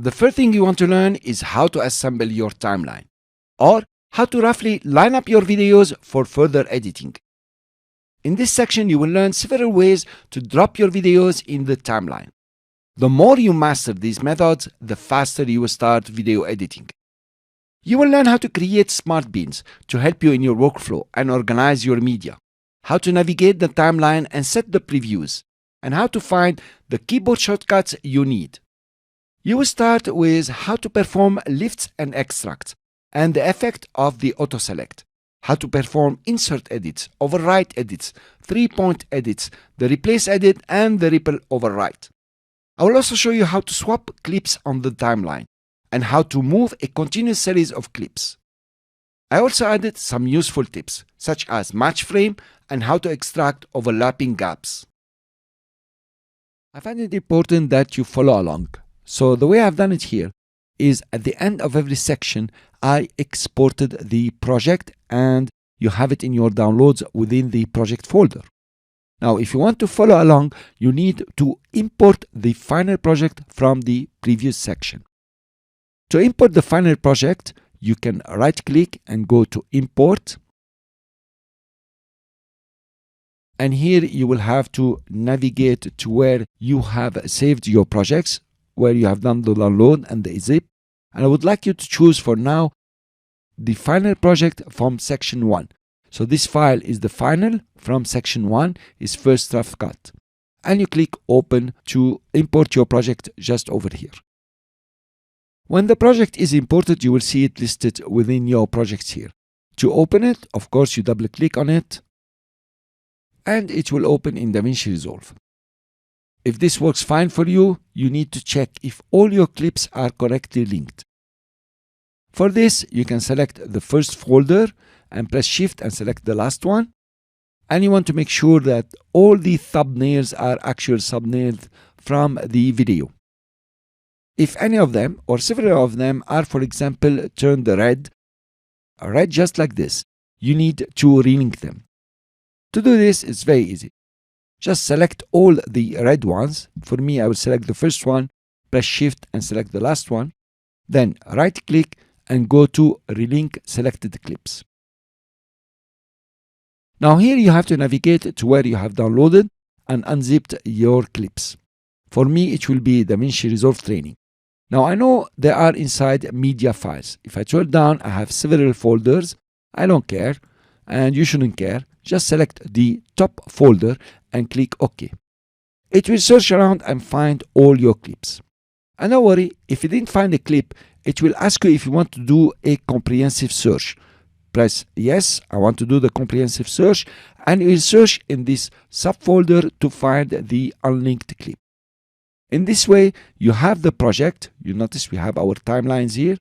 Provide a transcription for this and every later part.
The first thing you want to learn is how to assemble your timeline, or how to roughly line up your videos for further editing. In this section, you will learn several ways to drop your videos in the timeline. The more you master these methods, the faster you will start video editing. You will learn how to create smart bins to help you in your workflow and organize your media, how to navigate the timeline and set the previews, and how to find the keyboard shortcuts you need. You will start with how to perform lifts and extracts and the effect of the auto-select, how to perform insert edits, overwrite edits, 3-point edits, the replace edit, and the ripple overwrite. I will also show you how to swap clips on the timeline and how to move a continuous series of clips. I also added some useful tips such as match frame and how to extract overlapping gaps. I find it important that you follow along. So the way I've done it here is at the end of every section, I exported the project and you have it in your downloads within the project folder. Now, if you want to follow along, you need to import the final project from the previous section. To import the final project, you can right-click and go to Import. And here you will have to navigate to where you have saved your projects, where you have done the download and the zip. And I would like you to choose for now the final project from section 1. So this file is the final from section 1, is first draft cut. And you click Open to import your project just over here. When the project is imported, you will see it listed within your projects here. To open it, of course, you double click on it and it will open in DaVinci Resolve. If this works fine for you, you need to check if all your clips are correctly linked. For this, you can select the first folder and press Shift and select the last one. And you want to make sure that all the thumbnails are actual thumbnails from the video. If any of them or several of them are, for example, turned red just like this, you need to relink them. To do this, it's very easy. Just select all the red ones. For me, I will select the first one, press Shift and select the last one. Then right-click and go to Relink Selected Clips. Now here you have to navigate to where you have downloaded and unzipped your clips. For me, it will be DaVinci Resolve Training. Now I know they are inside media files. If I scroll down, I have several folders. I don't care, and you shouldn't care. Just select the top folder and click OK. It will search around and find all your clips. And don't worry, if you didn't find a clip, it will ask you if you want to do a comprehensive search. Press yes, I want to do the comprehensive search, and it will search in this subfolder to find the unlinked clip. In this way, you have the project. You notice we have our timelines here,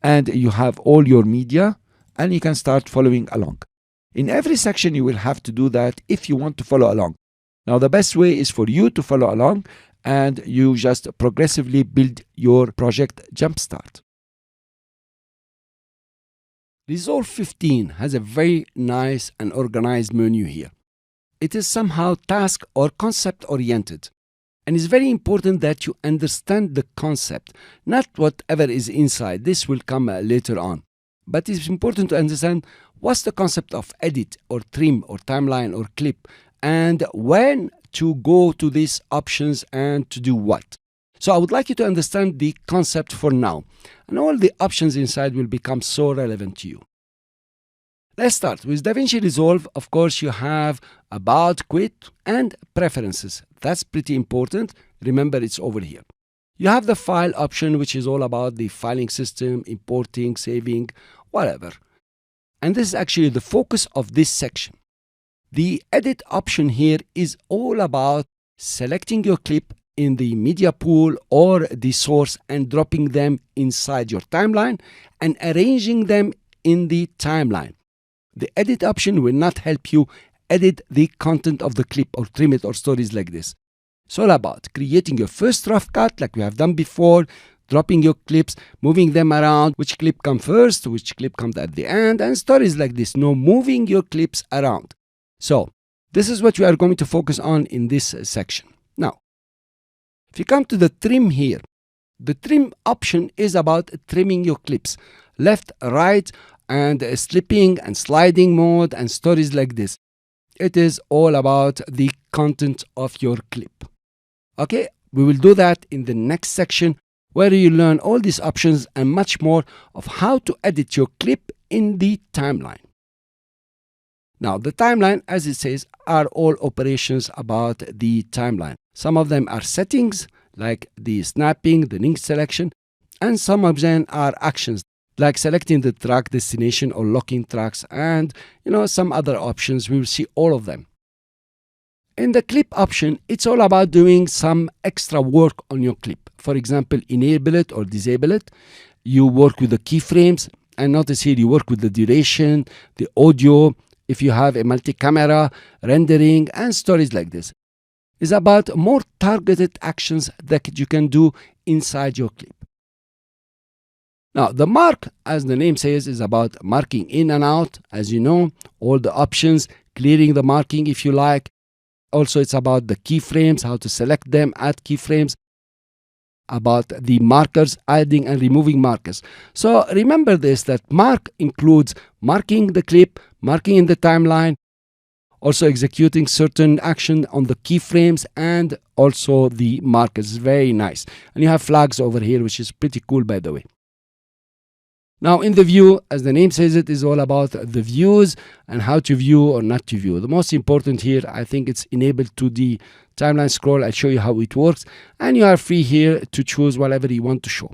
and you have all your media, and you can start following along. In every section, you will have to do that if you want to follow along. Now, the best way is for you to follow along, and you just progressively build your project jumpstart. Resolve 15 has a very nice and organized menu here. It is somehow task or concept oriented. And it's very important that you understand the concept, not whatever is inside. This will come later on. But it's important to understand what's the concept of edit or trim or timeline or clip, and when to go to these options and to do what. So I would like you to understand the concept for now, and all the options inside will become so relevant to you. Let's start with DaVinci Resolve. Of course, you have About, Quit, and Preferences. That's pretty important. Remember, it's over here. You have the File option, which is all about the filing system, importing, saving, whatever. And this is actually the focus of this section. The Edit option here is all about selecting your clip in the media pool or the source and dropping them inside your timeline and arranging them in the timeline. The Edit option will not help you edit the content of the clip or trim it or stories like this. It's all about creating your first rough cut like we have done before, dropping your clips, moving them around, which clip comes first, which clip comes at the end, and stories like this. No, moving your clips around. So this is what we are going to focus on in this section. Now, if you come to the trim here, The trim option is about trimming your clips, left, right, and slipping and sliding mode and stories like this. It is all about the content of your clip. Okay, we will do that in the next section, where you learn all these options and much more of how to edit your clip in the timeline. Now, the timeline, as it says, are all operations about the timeline. Some of them are settings, like the snapping, the link selection, and some of them are actions, like selecting the track destination or locking tracks, and some other options. We will see all of them. In the clip option, it's all about doing some extra work on your clip. For example, enable it or disable it. You work with the keyframes, and notice here you work with the duration, the audio, if you have a multi-camera, rendering, and stories like this. It's about more targeted actions that you can do inside your clip. Now, the mark, as the name says, is about marking in and out. As you know, all the options, clearing the marking if you like. Also, it's about the keyframes, how to select them, add keyframes, about the markers, adding and removing markers. So remember this, that mark includes marking the clip, marking in the timeline, also executing certain action on the keyframes, and also the markers. Very nice. And you have flags over here, which is pretty cool, by the way. Now, in the view, as the name says, it is all about the views and how to view or not to view. The most important here, I think it's enabled to the timeline scroll. I'll show you how it works, and you are free here to choose whatever you want to show.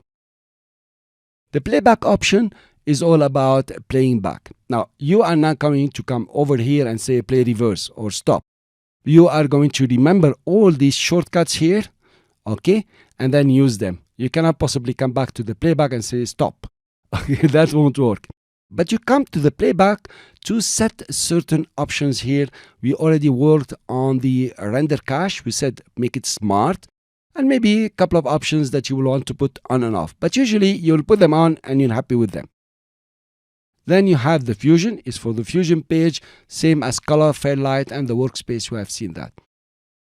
The playback option is all about playing back. Now, you are not going to come over here and say play reverse or stop. You are going to remember all these shortcuts here, okay, and then use them. You cannot possibly come back to the playback and say stop. Okay, that won't work. But you come to the playback to set certain options here. We already worked on the render cache. We said make it smart, and maybe a couple of options that you will want to put on and off. But usually you'll put them on and you're happy with them. Then you have the fusion, is for the fusion page, same as color, fairlight, and the workspace. We have seen that.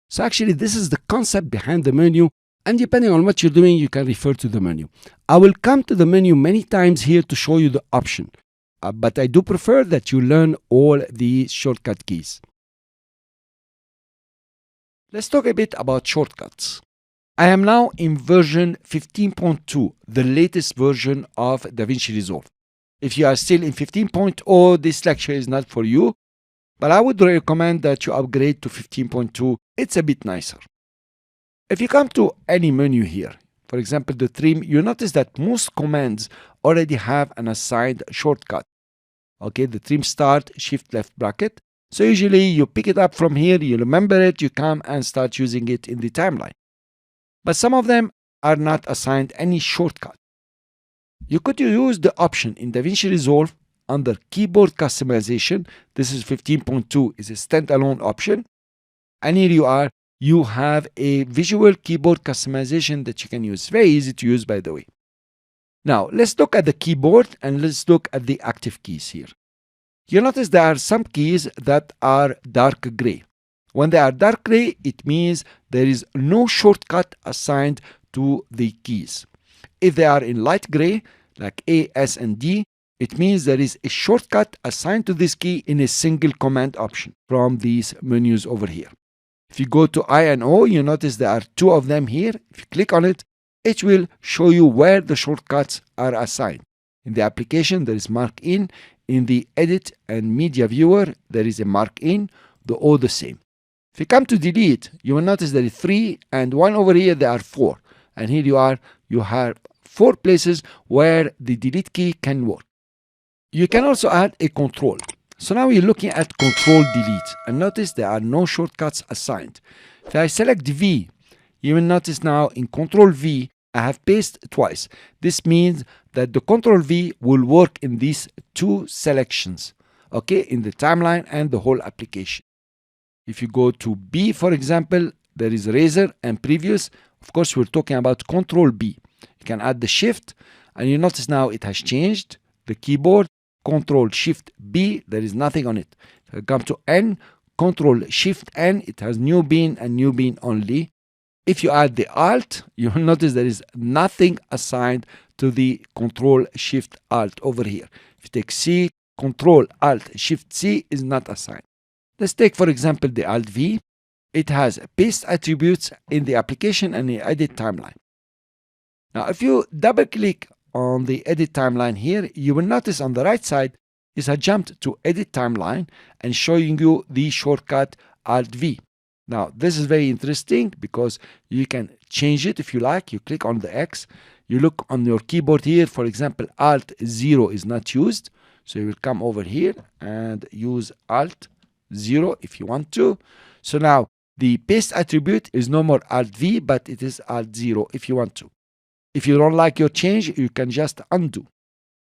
So actually this is the concept behind the menu. And depending on what you're doing, you can refer to the menu. I will come to the menu many times here to show you the option. But I do prefer that you learn all the shortcut keys. Let's talk a bit about shortcuts. I am now in version 15.2, the latest version of DaVinci Resolve. If you are still in 15.0, this lecture is not for you. But I would recommend that you upgrade to 15.2. It's a bit nicer. If you come to any menu here, for example, the trim, you notice that most commands already have an assigned shortcut. Okay, the trim start, shift left bracket. So usually you pick it up from here, you remember it, you come and start using it in the timeline. But some of them are not assigned any shortcut. You could use the option in DaVinci Resolve under keyboard customization. This is 15.2, is a standalone option. And here you are. You have a visual keyboard customization that you can use. Very easy to use, by the way. Now, let's look at the keyboard and let's look at the active keys here. You notice there are some keys that are dark gray. When they are dark gray, it means there is no shortcut assigned to the keys. If they are in light gray, like A, S, and D, it means there is a shortcut assigned to this key in a single command option from these menus over here. If you go to I and O, you notice there are two of them here. If you click on it, it will show you where the shortcuts are assigned. In the application, there is mark in. In the edit and media viewer, there is a mark in, the O the same. If you come to delete, you will notice there is 3, and one over here there are 4. And here you have 4 places where the delete key can work. You can also add a control. So now we're looking at control delete, and notice there are no shortcuts assigned. If I select V, you will notice now in control V, I have paste twice. This means that the control V will work in these 2 selections, okay, in the timeline and the whole application. If you go to B, for example, there is razor and previous. Of course, we're talking about control B. You can add the shift, and you notice now it has changed the keyboard. Control Shift B, there is nothing on it. If I come to N, Control Shift N, it has new bean and new bean only. If you add the Alt, you will notice there is nothing assigned to the Control Shift Alt over here. If you take C, Control Alt Shift C is not assigned. Let's take, for example, the Alt V. It has paste attributes in the application and the edit timeline. Now, if you double click on the edit timeline here, you will notice on the right side is a jump to edit timeline and showing you the shortcut Alt V. Now, this is very interesting because you can change it if you like. You click on the X, you look on your keyboard here, for example, Alt 0 is not used. So you will come over here and use Alt 0 if you want to. So now the paste attribute is no more Alt V, but it is Alt 0 if you want to. If you don't like your change, you can just undo.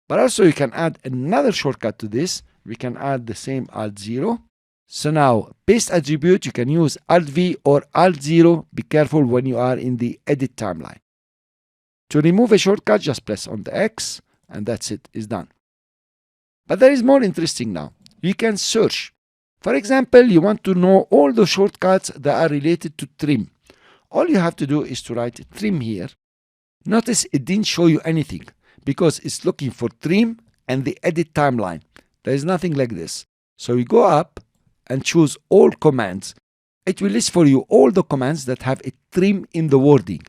But also you can add another shortcut to this. We can add the same Alt 0. So now paste attribute, you can use Alt V or Alt 0. Be careful when you are in the edit timeline. To remove a shortcut, just press on the X and that's it, is done. But there is more interesting now. You can search. For example, you want to know all the shortcuts that are related to trim. All you have to do is to write trim here. Notice it didn't show you anything because it's looking for trim and the edit timeline. There is nothing like this. So you go up and choose all commands. It will list for you all the commands that have a trim in the wording.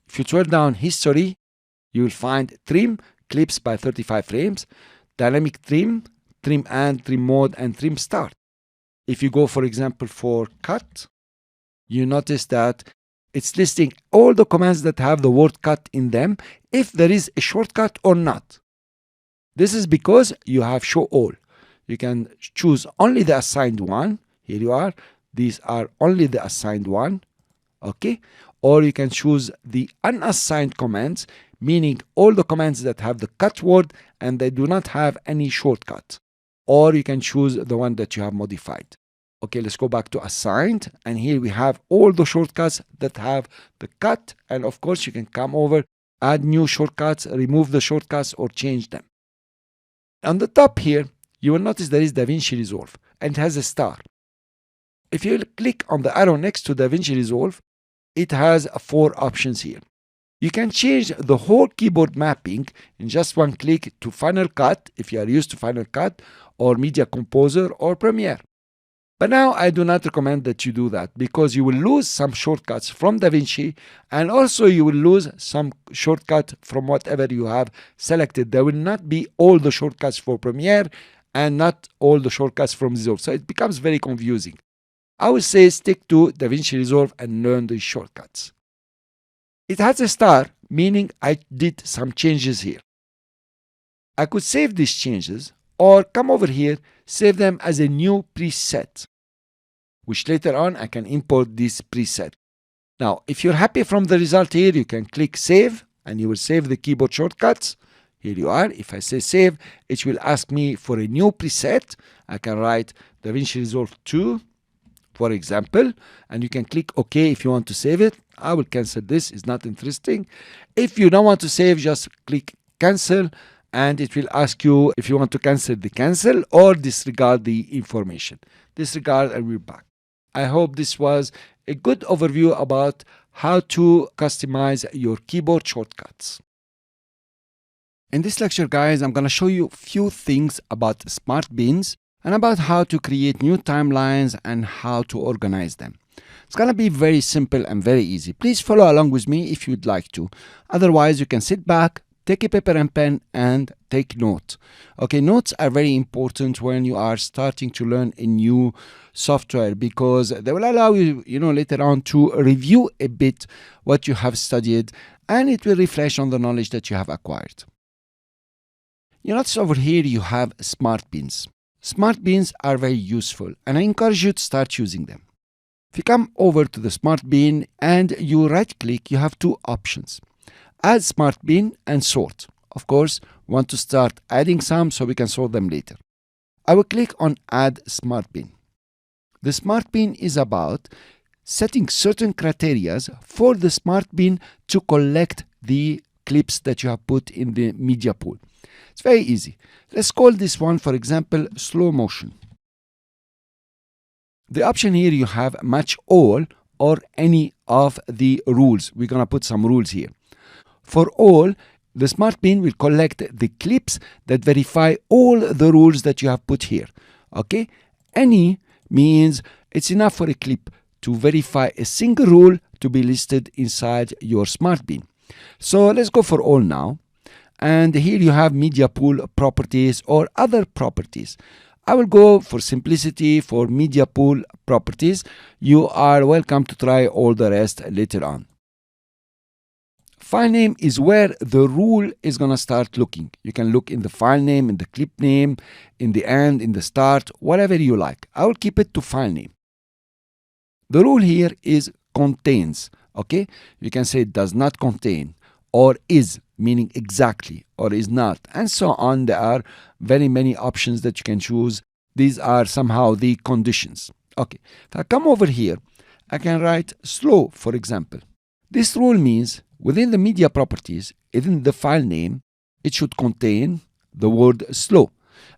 If you scroll down history, you will find trim, clips by 35 frames, dynamic trim, trim and trim mode, and trim start. If you go, for example, for cut, you notice that it's listing all the commands that have the word cut in them, if there is a shortcut or not. This is because you have show all. You can choose only the assigned one. Here you are. These are only the assigned one. Okay. Or you can choose the unassigned commands, meaning all the commands that have the cut word and they do not have any shortcut. Or you can choose the one that you have modified. Okay, let's go back to assigned. And here we have all the shortcuts that have the cut. And of course, you can come over, add new shortcuts, remove the shortcuts, or change them. On the top here, you will notice there is DaVinci Resolve and it has a star. If you click on the arrow next to DaVinci Resolve, it has 4 options here. You can change the whole keyboard mapping in just one click to Final Cut if you are used to Final Cut, or Media Composer or Premiere. But now I do not recommend that you do that because you will lose some shortcuts from DaVinci and also you will lose some shortcut from whatever you have selected. There will not be all the shortcuts for Premiere and not all the shortcuts from Resolve. So it becomes very confusing. I would say stick to DaVinci Resolve and learn these shortcuts. It has a star, meaning I did some changes here. I could save these changes or come over here, save them as a new preset, which later on I can import this preset. Now, if you're happy from the result here, you can click save and you will save the keyboard shortcuts. Here you are. If I say save, it will ask me for a new preset. I can write DaVinci Resolve 2, for example, and you can click OK if you want to save it. I will cancel this, it's not interesting. If you don't want to save, just click cancel and it will ask you if you want to cancel the cancel or disregard the information. Disregard and we're back. I hope this was a good overview about how to customize your keyboard shortcuts. In this lecture, guys, I'm going to show you a few things about smart bins and about how to create new timelines and how to organize them. It's going to be very simple and very easy. Please follow along with me if you'd like to. Otherwise, you can sit back, take a paper and pen and take note. Okay, notes are very important when you are starting to learn a new software because they will allow you, later on to review a bit what you have studied and it will refresh on the knowledge that you have acquired. You notice over here you have smart bins. Smart bins are very useful and I encourage you to start using them. If you come over to the smart bin and you right click, you have 2 options. Add smart bin and sort. Of course, we want to start adding some so we can sort them later. I will click on add smart bin. The smart bin is about setting certain criteria for the smart bin to collect the clips that you have put in the media pool. It's very easy. Let's call this one, for example, slow motion. The option here you have match all or any of the rules. We're going to put some rules here. For all, the smart bin will collect the clips that verify all the rules that you have put here. Okay? Any means it's enough for a clip to verify a single rule to be listed inside your smart bin. So let's go for all now. And here you have media pool properties or other properties. I will go for simplicity for media pool properties. You are welcome to try all the rest later on. File name is where the rule is going to start looking. You can look in the file name, in the clip name, in the end, in the start, whatever you like. I will keep it to file name. The rule here is contains. Okay, you can say does not contain, or is, meaning exactly, or is not, and so on. There are very many options that you can choose. These are somehow the conditions. Okay, if I come over here, I can write slow, for example. This rule means within the media properties, within the file name, it should contain the word slow.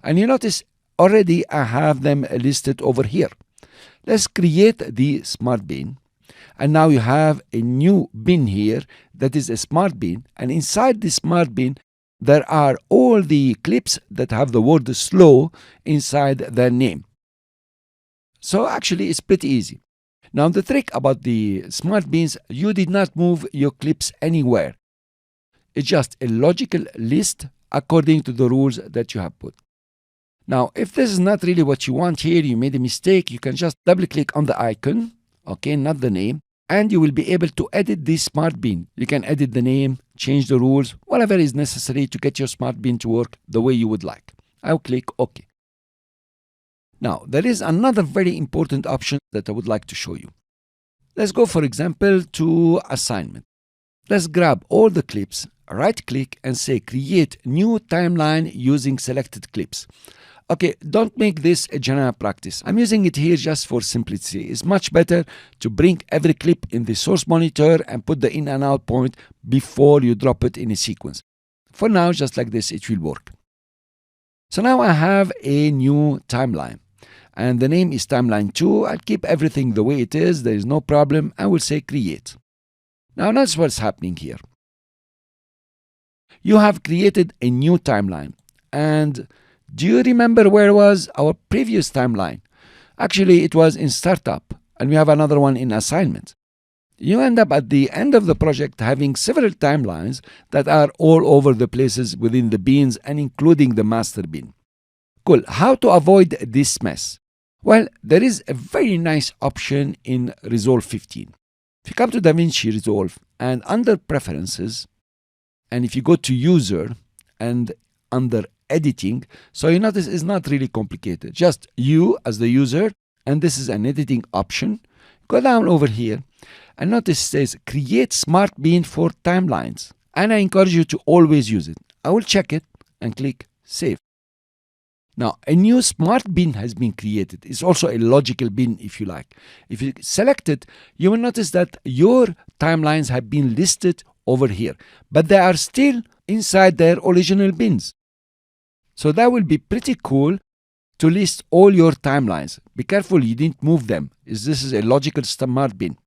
And you notice already I have them listed over here. Let's create the smart bin. And now you have a new bin here that is a smart bin. And inside this smart bin, there are all the clips that have the word slow inside their name. So actually, it's pretty easy. Now, the trick about the smart bins, you did not move your clips anywhere. It's just a logical list according to the rules that you have put. Now, if this is not really what you want here, you made a mistake, you can just double click on the icon, okay, not the name, and you will be able to edit this smart bin. You can edit the name, change the rules, whatever is necessary to get your smart bin to work the way you would like. I'll click OK. Now, there is another very important option that I would like to show you. Let's go, for example, to assignment. Let's grab all the clips, right-click, and say Create New Timeline using selected clips. Okay, don't make this a general practice. I'm using it here just for simplicity. It's much better to bring every clip in the source monitor and put the in and out point before you drop it in a sequence. For now, just like this, it will work. So now I have a new timeline. And the name is timeline 2. I'll keep everything the way it is. There is no problem. I will say create. Now notice what's happening here. You have created a new timeline. And do you remember where was our previous timeline? Actually, it was in startup. And we have another one in assignment. You end up at the end of the project having several timelines that are all over the places within the bins and including the master bin. Cool. How to avoid this mess? Well, there is a very nice option in Resolve 15. If you come to DaVinci Resolve and under Preferences, and if you go to User and under Editing, so you notice it's not really complicated. Just you as the user, and this is an editing option. Go down over here and notice it says Create Smart Bin for Timelines. And I encourage you to always use it. I will check it and click Save. Now, a new smart bin has been created. It's also a logical bin, if you like. If you select it, you will notice that your timelines have been listed over here, but they are still inside their original bins. So that will be pretty cool to list all your timelines. Be careful you didn't move them, as this is a logical smart bin.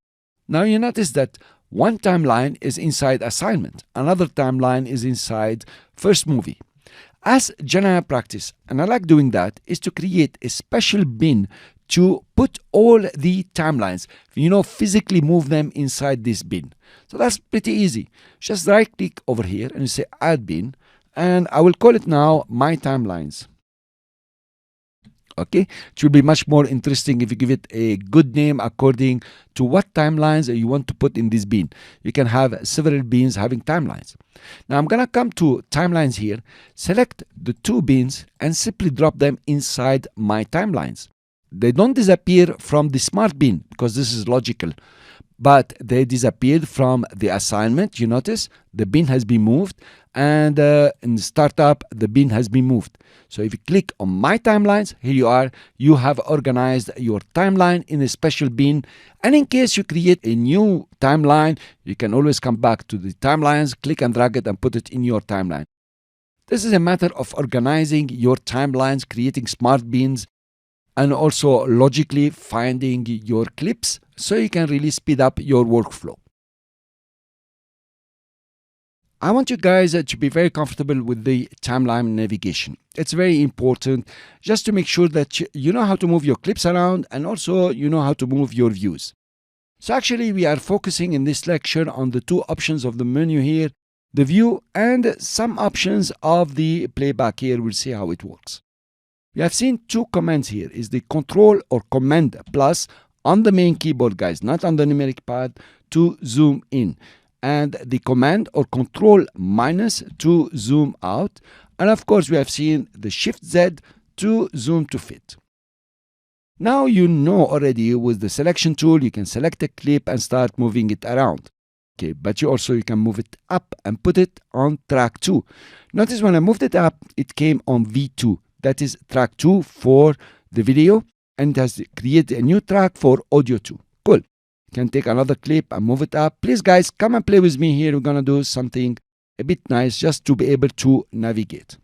Now you notice that one timeline is inside assignment, another timeline is inside first movie. As general practice, and I like doing that, is to create a special bin to put all the timelines, physically move them inside this bin. So that's pretty easy. Just right click over here and you say Add Bin, and I will call it now My Timelines. Okay, it will be much more interesting if you give it a good name according to what timelines you want to put in this bin. You can have several bins having timelines. Now I'm gonna come to timelines here, select the two bins and simply drop them inside my timelines. They don't disappear from the smart bin because this is logical, but they disappeared from the assignment. You notice the bin has been moved, and in startup the bin has been moved. So if you click on My Timelines, here you are, you have organized your timeline in a special bin. And in case you create a new timeline, you can always come back to the timelines, click and drag it and put it in your timeline. This is a matter of organizing your timelines, creating smart bins, and also logically finding your clips so you can really speed up your workflow. I want you guys to be very comfortable with the timeline navigation. It's very important just to make sure that you know how to move your clips around, and also you know how to move your views. So actually we are focusing in this lecture on the two options of the menu here, the view and some options of the playback here. We'll see how it works. We have seen two commands here, is the control or command plus on the main keyboard, guys, not on the numeric pad, to zoom in, and the command or control minus to zoom out, and of course we have seen the shift Z to zoom to fit. Now you know already with the selection tool you can select a clip and start moving it around. Okay, but you can move it up and put it on track 2. Notice when I moved it up, it came on V2. That is track 2 for the video, and it has created a new track for audio 2. Cool. You can take another clip and move it up. Please guys, come and play with me here. We're gonna do something a bit nice just to be able to navigate.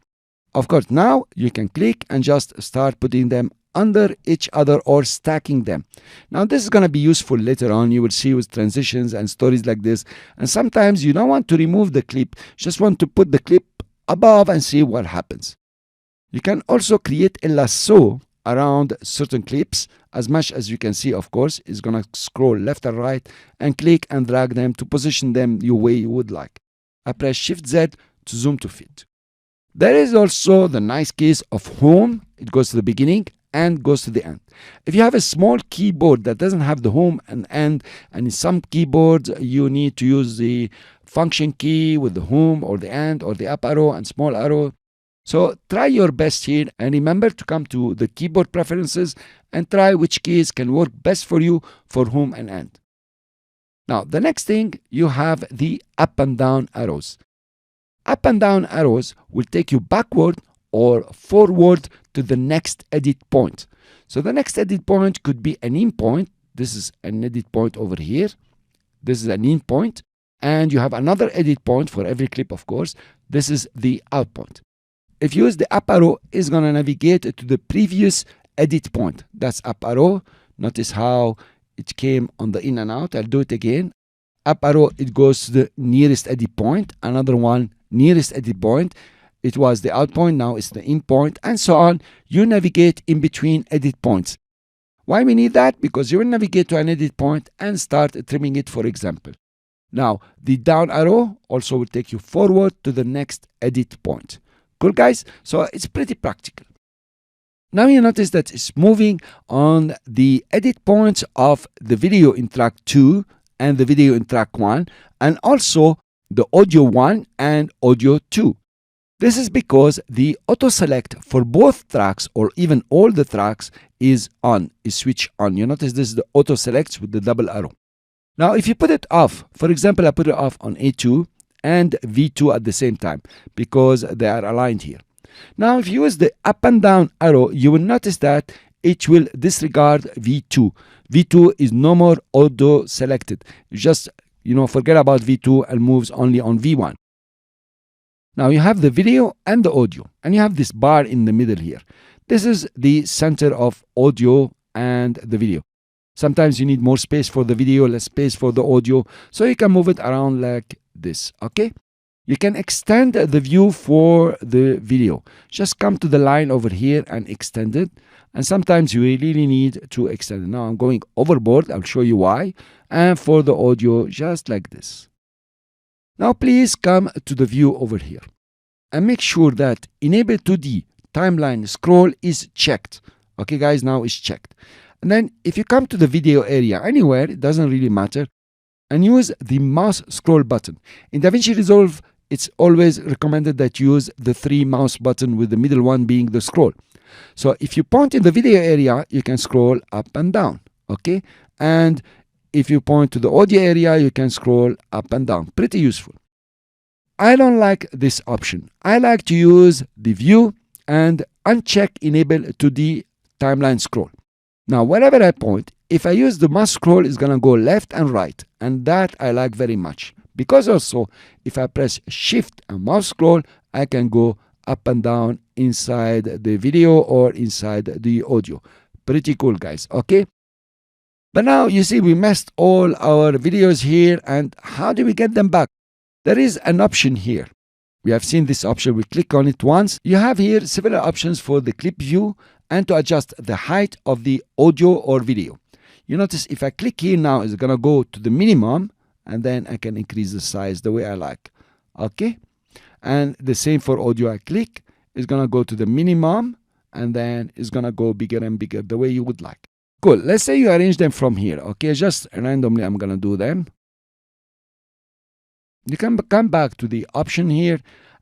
Of course, now you can click and just start putting them under each other or stacking them. Now this is going to be useful later on. You will see with transitions and stories like this, and sometimes you don't want to remove the clip, just want to put the clip above and see what happens. You can also create a lasso around certain clips. As much as you can see, of course, is going to scroll left and right and click and drag them to position them your way you would like. I press Shift Z to zoom to fit. There is also the nice case of home. It goes to the beginning and goes to the end. If you have a small keyboard that doesn't have the home and end, and in some keyboards you need to use the function key with the home or the end or the up arrow and small arrow. So try your best here, and remember to come to the keyboard preferences and try which keys can work best for you for home and end. Now the next thing, you have the up and down arrows. Up and down arrows will take you backward or forward to the next edit point. So the next edit point could be an in point. This is an edit point over here. This is an in point, and you have another edit point for every clip, of course. This is the out point. If you use the up arrow, it's going to navigate to the previous edit point. That's up arrow. Notice how it came on the in and out. I'll do it again. Up arrow, it goes to the nearest edit point. Another one, nearest edit point. It was the out point, now it's the in point, and so on. You navigate in between edit points. Why we need that? Because you will navigate to an edit point and start trimming it, for example. Now, the down arrow also will take you forward to the next edit point. Cool, guys? So it's pretty practical. Now you notice that it's moving on the edit points of the video in track 2 and the video in track 1, and also the audio 1 and audio 2. This is because the auto select for both tracks, or even all the tracks, is on, is switched on. You notice this is the auto select with the double arrow. Now if you put it off, for example, I put it off on A2 and V2 at the same time because they are aligned here. Now if you use the up and down arrow, you will notice that it will disregard V2. V2 is no more auto selected. You just forget about V2 and moves only on V1. Now you have the video and the audio, and you have this bar in the middle here. This is the center of audio and the video. Sometimes you need more space for the video, less space for the audio, so you can move it around like this, okay? You can extend the view for the video. Just come to the line over here and extend it, and sometimes you really need to extend it. Now I'm going overboard, I'll show you why, and for the audio, just like this. Now please come to the view over here and make sure that Enable 2D Timeline Scroll is checked. Okay guys, now it's checked. And then if you come to the video area anywhere, it doesn't really matter, and use the mouse scroll button. In DaVinci Resolve, it's always recommended that you use the 3 mouse button with the middle one being the scroll. So if you point in the video area, you can scroll up and down, okay? And if you point to the audio area, you can scroll up and down. Pretty useful. I don't like this option. I like to use the view and uncheck Enable 2D Timeline Scroll. Now, wherever I point, if I use the mouse scroll, it's going to go left and right. And that I like very much. Because also, if I press Shift and mouse scroll, I can go up and down inside the video or inside the audio. Pretty cool, guys. Okay? But now you see we messed all our videos here, and how do we get them back? There is an option here. We have seen this option. We click on it once. You have here several options for the clip view and to adjust the height of the audio or video. You notice if I click here now, it's going to go to the minimum, and then I can increase the size the way I like. Okay? And the same for audio. I click, it's going to go to the minimum, and then it's going to go bigger and bigger the way you would like. Cool. Let's say you arrange them from here. Okay, just randomly I'm going to do them. You can come back to the option here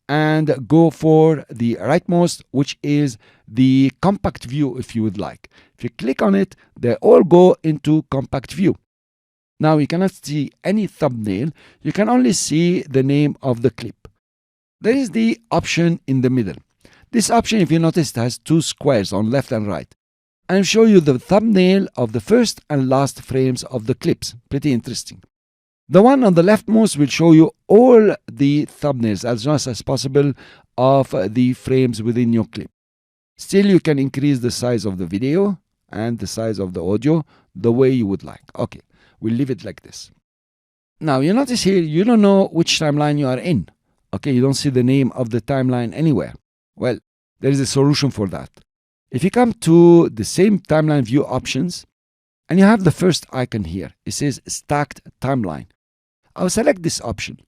and go for the rightmost, which is the compact view if you would like. If you click on it, they all go into compact view. Now you cannot see any thumbnail. You can only see the name of the clip. There is the option in the middle. This option, if you notice, has two squares on left and right. I'll show you the thumbnail of the first and last frames of the clips. Pretty interesting. The one on the leftmost will show you all the thumbnails as much as possible of the frames within your clip. Still, you can increase the size of the video and the size of the audio the way you would like. Okay, we'll leave it like this. Now, you notice here, you don't know which timeline you are in. Okay, you don't see the name of the timeline anywhere. Well, there is a solution for that. If you come to the same timeline view options, and you have the first icon here, it says stacked timeline. I'll select this option,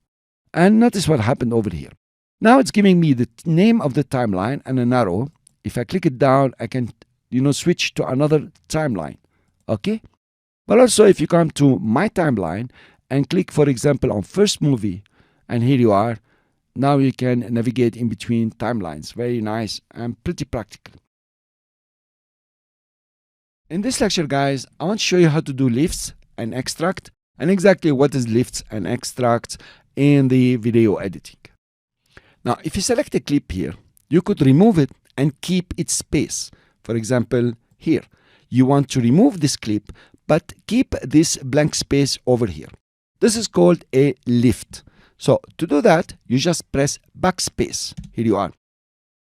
and notice what happened over here. Now it's giving me the name of the timeline and an arrow. If I click it down, I can, switch to another timeline. Okay? But also, if you come to my timeline and click, for example, on first movie, and here you are, now you can navigate in between timelines. Very nice and pretty practical. In this lecture, guys, I want to show you how to do lifts and extract, and exactly what is lifts and extracts in the video editing. Now, if you select a clip here, you could remove it and keep its space. For example, here, you want to remove this clip, but keep this blank space over here. This is called a lift. So to do that, you just press backspace. Here you are.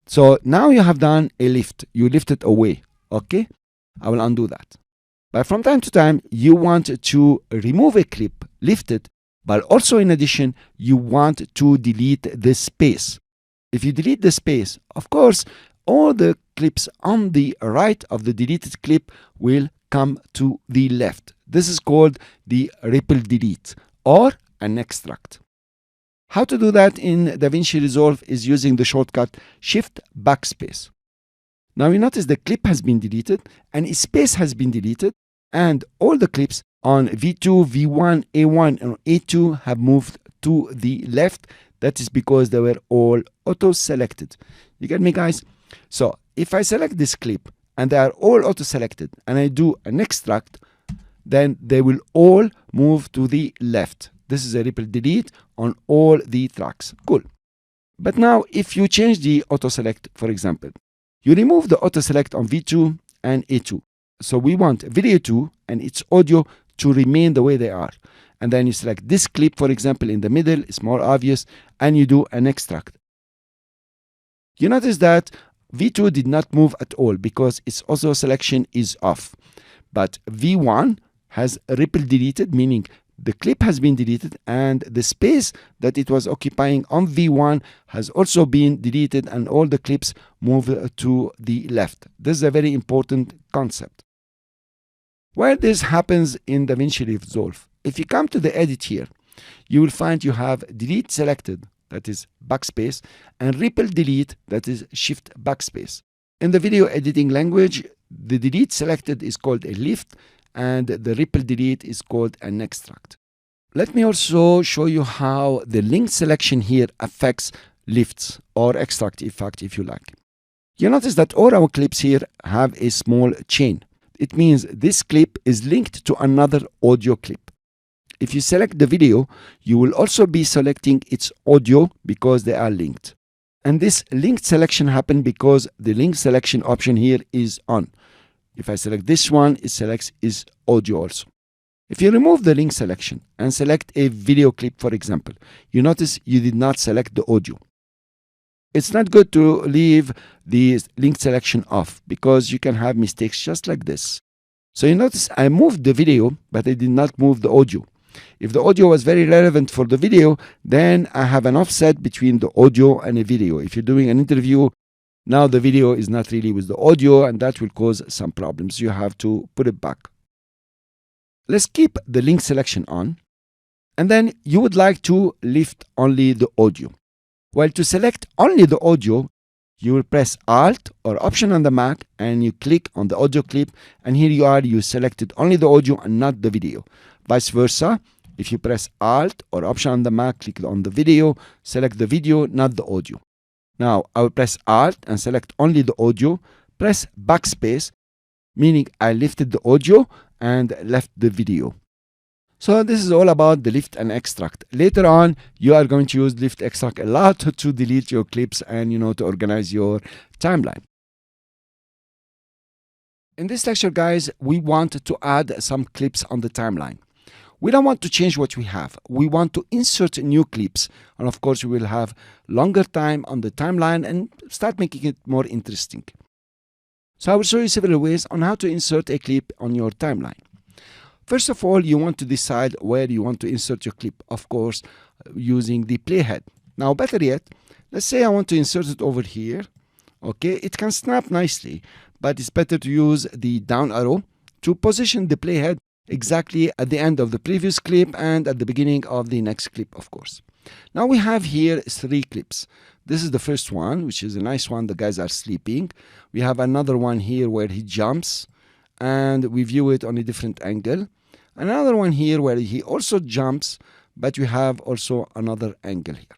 So now you have done a lift. You lift it away. Okay? I will undo that. But from time to time, you want to remove a clip, lift it, but also in addition, you want to delete the space. If you delete the space, of course, all the clips on the right of the deleted clip will come to the left. This is called the ripple delete or an extract. How to do that in DaVinci Resolve is using the shortcut Shift Backspace. Now you notice the clip has been deleted and its space has been deleted, and all the clips on V2, V1, A1, and A2 have moved to the left. That is because they were all auto-selected. You get me, guys? So if I select this clip and they are all auto-selected and I do an extract, then they will all move to the left. This is a ripple delete on all the tracks. Cool. But now if you change the auto-select, for example, you remove the auto-select on V2 and A2. So we want video 2 and its audio to remain the way they are. And then you select this clip, for example, in the middle, it's more obvious, and you do an extract. You notice that V2 did not move at all because its auto selection is off. But V1 has ripple deleted, meaning the clip has been deleted and the space that it was occupying on V1 has also been deleted and all the clips move to the left. This is a very important concept. Where this happens in DaVinci Resolve, if you come to the edit here, you will find you have delete selected, that is backspace, and ripple delete, that is shift backspace. In the video editing language, the delete selected is called a lift and the ripple delete is called an extract. Let me also show you how the link selection here affects lifts or extract effect if you like. You notice that all our clips here have a small chain. It means this clip is linked to another audio clip. If you select the video, you will also be selecting its audio because they are linked. And this linked selection happens because the link selection option here is on. If I select this one, it selects its audio also. If you remove the link selection and select a video clip, for example, you notice you did not select the audio. It's not good to leave the link selection off because you can have mistakes just like this. So you notice I moved the video, but I did not move the audio. If the audio was very relevant for the video, then I have an offset between the audio and a video. If you're doing an interview, now the video is not really with the audio, and that will cause some problems. You have to put it back. Let's keep the link selection on. And then you would like to lift only the audio. Well, to select only the audio, you will press Alt or Option on the Mac and you click on the audio clip, and here you are, you selected only the audio and not the video. Vice versa, if you press Alt or Option on the Mac, click on the video, select the video, not the audio. Now I will press Alt and select only the audio, press Backspace, meaning I lifted the audio and left the video. So this is all about the lift and extract. Later on, you are going to use lift extract a lot to delete your clips and to organize your timeline. In this lecture, guys, we want to add some clips on the timeline. We don't want to change what we have. We want to insert new clips. And of course, we will have longer time on the timeline and start making it more interesting. So I will show you several ways on how to insert a clip on your timeline. First of all, you want to decide where you want to insert your clip, of course, using the playhead. Now, better yet, let's say I want to insert it over here. Okay, it can snap nicely, but it's better to use the down arrow to position the playhead exactly at the end of the previous clip and at the beginning of the next clip, of course. Now we have here 3 clips. This is the first one, which is a nice one. The guys are sleeping. We have another one here where he jumps and we view it on a different angle. Another one here where he also jumps, but we have also another angle here.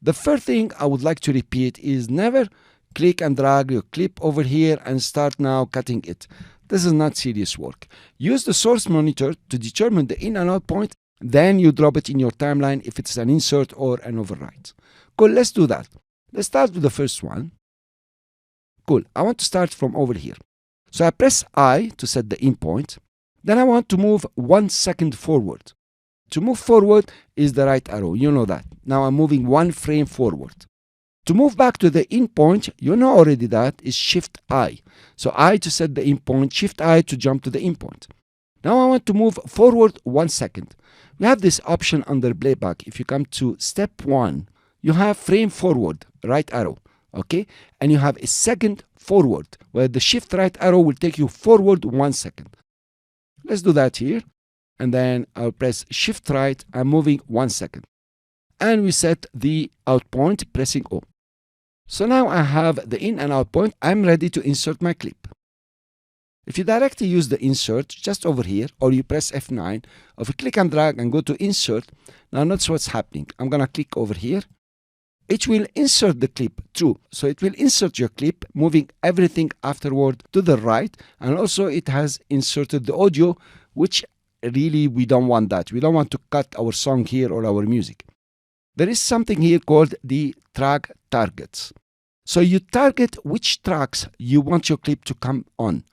The first thing I would like to repeat is never click and drag your clip over here and start now cutting it. This is not serious work. Use the source monitor to determine the in and out point, then you drop it in your timeline if it's an insert or an overwrite. Cool, let's do that. Let's start with the first one. Cool, I want to start from over here. So I press I to set the in point. Then I want to move 1 second forward. To move forward is the right arrow, you know that. Now I'm moving 1 frame forward. To move back to the in point, you know already that is Shift I. So I to set the in point, Shift I to jump to the in point. Now I want to move forward 1 second. We have this option under playback. If you come to step 1, you have frame forward, right arrow, okay? And you have a second forward, where the Shift right arrow will take you forward 1 second. Let's do that here. And then I'll press Shift right. I'm moving 1 second. And we set the out point, pressing O. So now I have the in and out point. I'm ready to insert my clip. If you directly use the insert just over here, or you press F9, or if you click and drag and go to insert, now notice what's happening. I'm going to click over here. It will insert the clip, true. So it will insert your clip, moving everything afterward to the right. And also it has inserted the audio, which really we don't want that. We don't want to cut our song here or our music. There is something here called the track targets. So you target which tracks you want your clip to come on.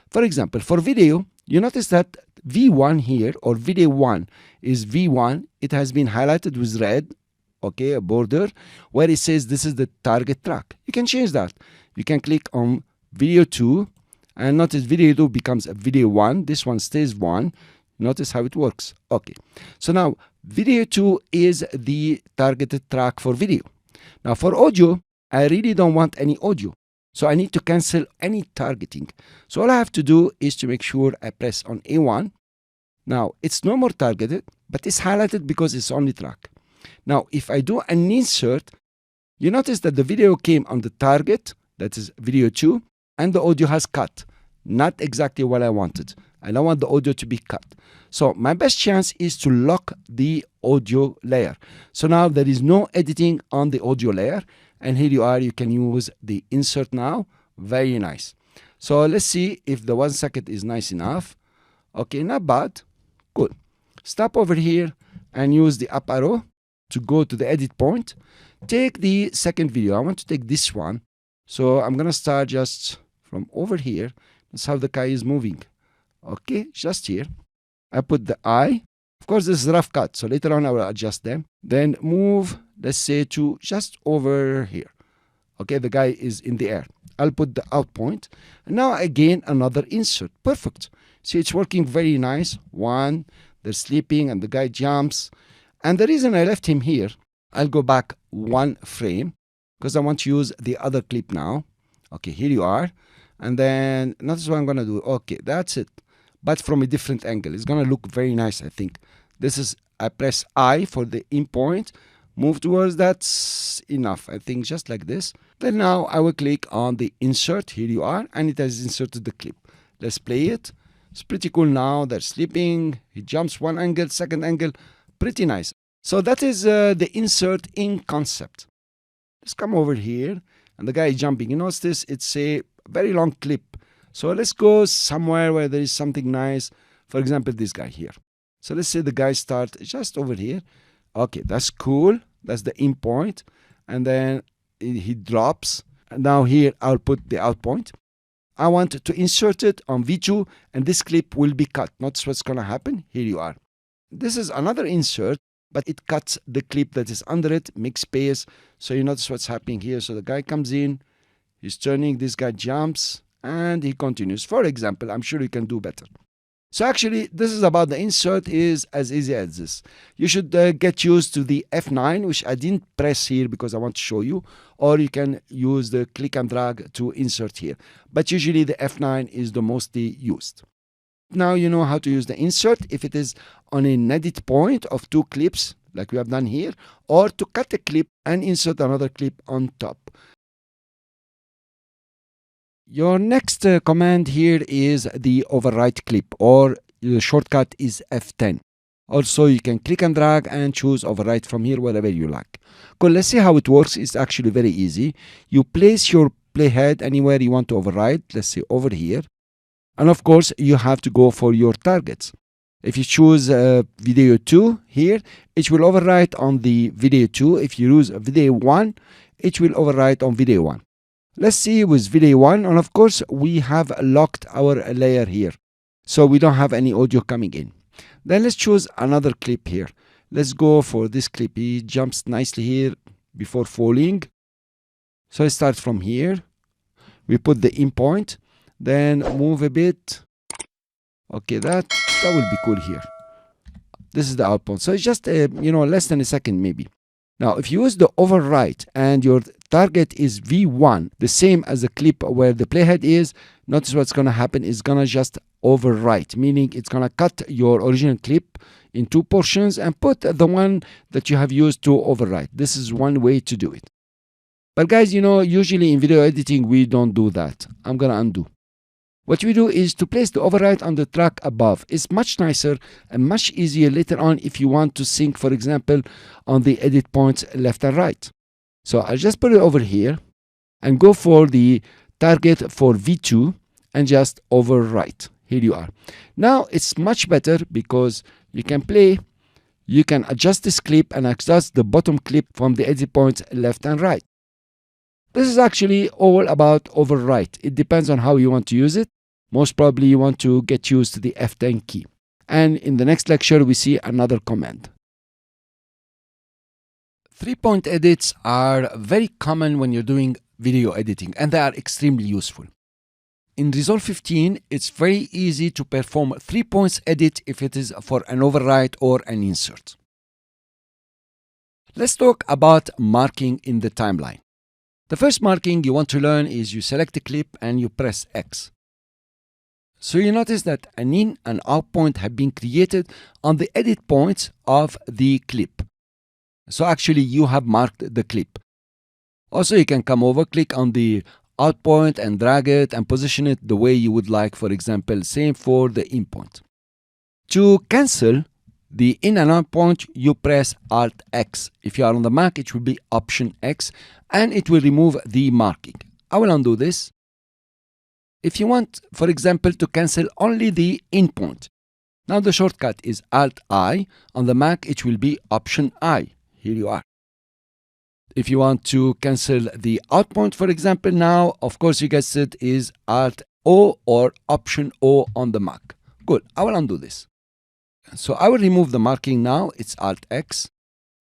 For example, for video, you notice that V1 here, or video 1 is V1. It has been highlighted with red. Okay, a border where it says this is the target track. You can change that. You can click on video 2 and notice video 2 becomes a video 1. This one stays 1. Notice how it works. Okay, so now video 2 is the targeted track for video. Now for audio, I really don't want any audio. So I need to cancel any targeting. So all I have to do is to make sure I press on A1. Now it's no more targeted, but it's highlighted because it's only track. Now, if I do an insert, you notice that the video came on the target, that is video 2, and the audio has cut. Not exactly what I wanted. I don't want the audio to be cut. So my best chance is to lock the audio layer. So now there is no editing on the audio layer. And here you are, you can use the insert now. Very nice. So let's see if the 1 second is nice enough. Okay, not bad. Good. Stop over here and use the up arrow to go to the edit point. Take the second video. I want to take this one. So I'm going to start just from over here. That's how the guy is moving. Okay, just here. I put the eye. Of course, this is a rough cut. So later on, I will adjust them. Then move, let's say, to just over here. Okay, the guy is in the air. I'll put the out point. And now again, another insert. Perfect. See, it's working very nice. One, they're sleeping and the guy jumps. And the reason I left him here, I'll go back one frame because I want to use the other clip now. Okay, here you are. And then notice what I'm going to do. Okay, that's it. But from a different angle. It's going to look very nice, I think. This is, I press I for the in point. Move towards, that's enough. I think just like this. Then now I will click on the insert. Here you are. And it has inserted the clip. Let's play it. It's pretty cool now. They're sleeping. He jumps one angle, second angle. Pretty nice. So that is the insert in concept. Let's come over here. And the guy is jumping. You notice this? It's a very long clip. So let's go somewhere where there is something nice. For example, this guy here. So let's say the guy starts just over here. Okay, that's cool. That's the in point. And then he drops. And now here I'll put the out point. I want to insert it on V2 and this clip will be cut. Notice what's going to happen. Here you are. This is another insert, but it cuts the clip that is under it, makes space. So you notice what's happening here. So the guy comes in, he's turning, this guy jumps, and he continues. For example, I'm sure you can do better. So actually, this is about the insert is as easy as this. You should get used to the F9, which I didn't press here because I want to show you, or you can use the click and drag to insert here. But usually the F9 is the mostly used. Now you know how to use the insert if it is on an edit point of two clips, like we have done here, or to cut a clip and insert another clip on top. Your next command here is the overwrite clip, or the shortcut is F10. Also, you can click and drag and choose overwrite from here, wherever you like. Cool, let's see how it works. It's actually very easy. You place your playhead anywhere you want to overwrite. Let's say over here. And of course, you have to go for your targets. If you choose video 2 here, it will overwrite on the video 2. If you use video 1, it will overwrite on video 1. Let's see with video 1, and of course we have locked our layer here, so we don't have any audio coming in. Then let's choose another clip here. Let's go for this clip. He jumps nicely here before falling. So I start from here. We put the in point, then move a bit. Okay, that will be cool here. This is the out point. So it's just less than a second maybe. Now, if you use the overwrite and your target is V1, the same as the clip where the playhead is, notice what's going to happen is going to just overwrite, meaning it's going to cut your original clip in two portions and put the one that you have used to overwrite. This is one way to do it. But guys, usually in video editing, we don't do that. I'm going to undo. What we do is to place the overwrite on the track above. It's much nicer and much easier later on if you want to sync, for example, on the edit points left and right. So I'll just put it over here and go for the target for V2 and just overwrite. Here you are. Now it's much better because you can play, you can adjust this clip and adjust the bottom clip from the edit points left and right. This is actually all about overwrite. It depends on how you want to use it. Most probably you want to get used to the F10 key. And in the next lecture, we see another command. 3-point edits are very common when you're doing video editing, and they are extremely useful. In Resolve 15, it's very easy to perform 3 points edit if it is for an overwrite or an insert. Let's talk about marking in the timeline. The first marking you want to learn is you select a clip and you press X. So you notice that an in and out point have been created on the edit points of the clip. So actually you have marked the clip. Also you can come over, click on the out point and drag it and position it the way you would like. For example, same for the in point. To cancel the in and out point, you press Alt X. If you are on the Mac, it will be Option X and it will remove the marking. I will undo this. If you want, for example, to cancel only the in point, now the shortcut is Alt I. On the Mac, it will be Option I. Here you are. If you want to cancel the out point, for example, now, of course, you guessed it, is Alt O or Option O on the Mac. Good. I will undo this. So I will remove the marking now. It's Alt X.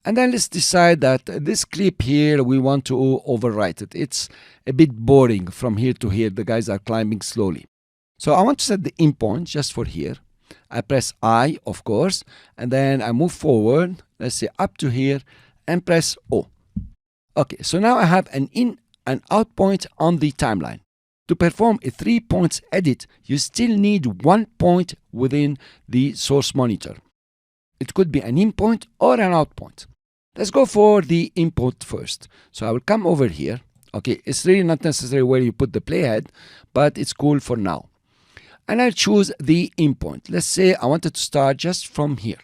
And then let's decide that this clip here, we want to overwrite it. It's a bit boring from here to here. The guys are climbing slowly. So I want to set the in point just for here. I press I, of course, and then I move forward, let's say up to here, and press O. Okay, so now I have an in and out point on the timeline. To perform a 3 points edit, you still need 1 point within the source monitor. It could be an in point or an out point. Let's go for the input first. So I will come over here. Okay, it's really not necessary where you put the playhead, but it's cool for now. And I'll choose the in point. Let's say I wanted to start just from here.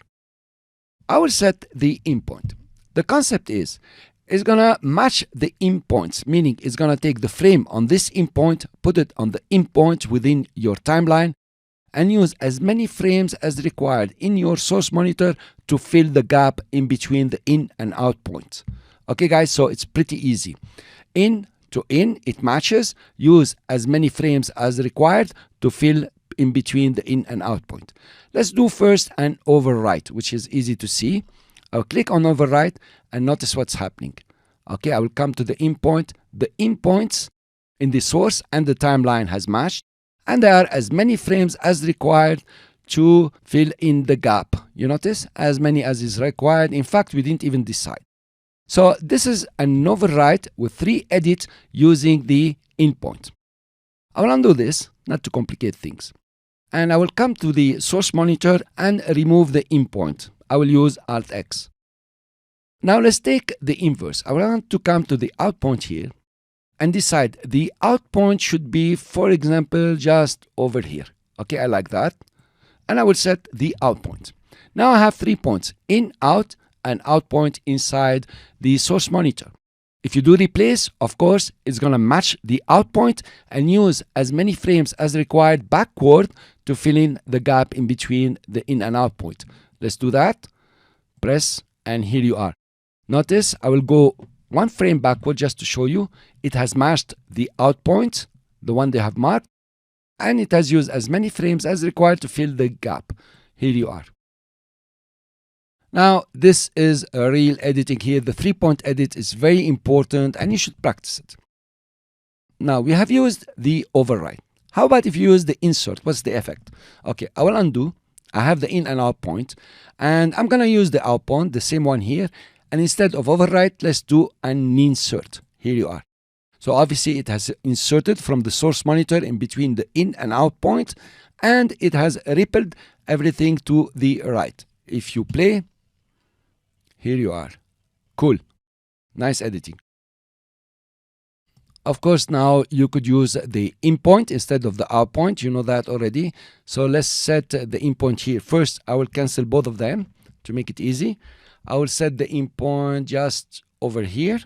I will set the in point. The concept is, it's gonna match the in points, meaning it's gonna take the frame on this in point, put it on the in point within your timeline, and use as many frames as required in your source monitor to fill the gap in between the in and out points. Okay guys, so it's pretty easy. In to in, it matches. Use as many frames as required to fill in between the in and out point. Let's do first an overwrite, which is easy to see. I'll click on overwrite and notice what's happening. Okay, I will come to the in point. The in points in the source and the timeline has matched, and there are as many frames as required to fill in the gap. You notice? As many as is required. In fact, we didn't even decide. So this is an overwrite with 3 edits using the in point. I will undo this, not to complicate things. And I will come to the source monitor and remove the in point. I will use Alt X. Now let's take the inverse. I want to come to the out point here and decide the out point should be, for example, just over here. Okay, I like that. And I will set the out point. Now I have 3 points, in, out, and out point inside the source monitor. If you do replace, of course, it's going to match the out point and use as many frames as required backward to fill in the gap in between the in and out point. Let's do that. Press, and here you are. Notice I will go 1 frame backward just to show you. It has matched the out point, the one they have marked, and it has used as many frames as required to fill the gap. Here you are. Now, this is a real editing here. The 3-point edit is very important and you should practice it. Now, we have used the overwrite. How about if you use the insert? What's the effect? Okay, I will undo. I have the in and out point, and I'm going to use the out point, the same one here. And instead of overwrite, let's do an insert. Here you are. So obviously it has inserted from the source monitor in between the in and out point, and it has rippled everything to the right. If you play, here you are. Cool. Nice editing. Of course, now you could use the in point instead of the out point. You know that already. So let's set the in point here. First, I will cancel both of them to make it easy. I will set the in point just over here.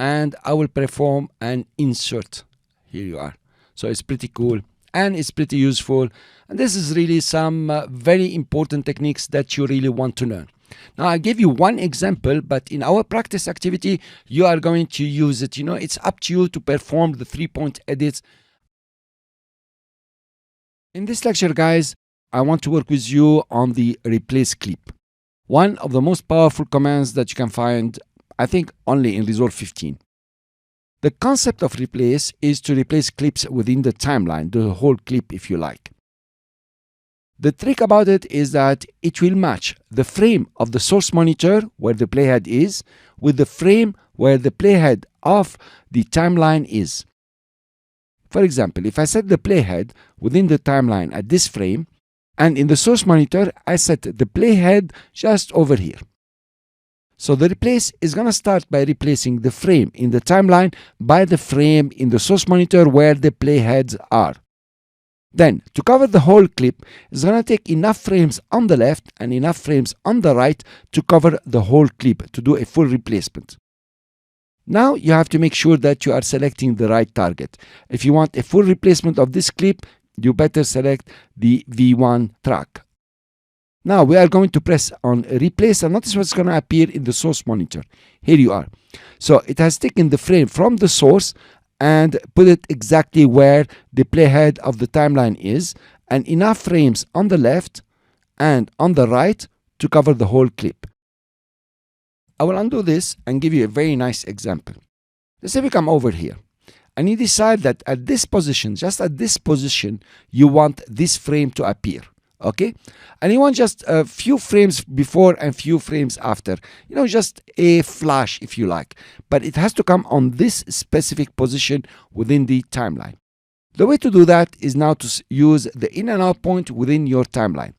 And I will perform an insert. Here you are. So it's pretty cool. And it's pretty useful. And this is really some very important techniques that you really want to learn. Now, I gave you one example, but in our practice activity, you are going to use it. You know, it's up to you to perform the 3-point edits. In this lecture, guys, I want to work with you on the replace clip. One of the most powerful commands that you can find, I think, only in Resolve 15. The concept of replace is to replace clips within the timeline, the whole clip if you like. The trick about it is that it will match the frame of the source monitor where the playhead is with the frame where the playhead of the timeline is. For example, if I set the playhead within the timeline at this frame, and in the source monitor I set the playhead just over here. So the replace is going to start by replacing the frame in the timeline by the frame in the source monitor where the playheads are. Then, to cover the whole clip, it's going to take enough frames on the left and enough frames on the right to cover the whole clip, to do a full replacement. Now, you have to make sure that you are selecting the right target. If you want a full replacement of this clip, you better select the V1 track. Now, we are going to press on replace, and notice what's going to appear in the source monitor. Here you are. So, it has taken the frame from the source and put it exactly where the playhead of the timeline is, and enough frames on the left and on the right to cover the whole clip. I will undo this and give you a very nice example. Let's say we come over here and you decide that at this position, just at this position, you want this frame to appear. Okay, and you want just a few frames before and few frames after, just a flash if you like, but it has to come on this specific position within the timeline. The way to do that is now to use the in and out point within your timeline.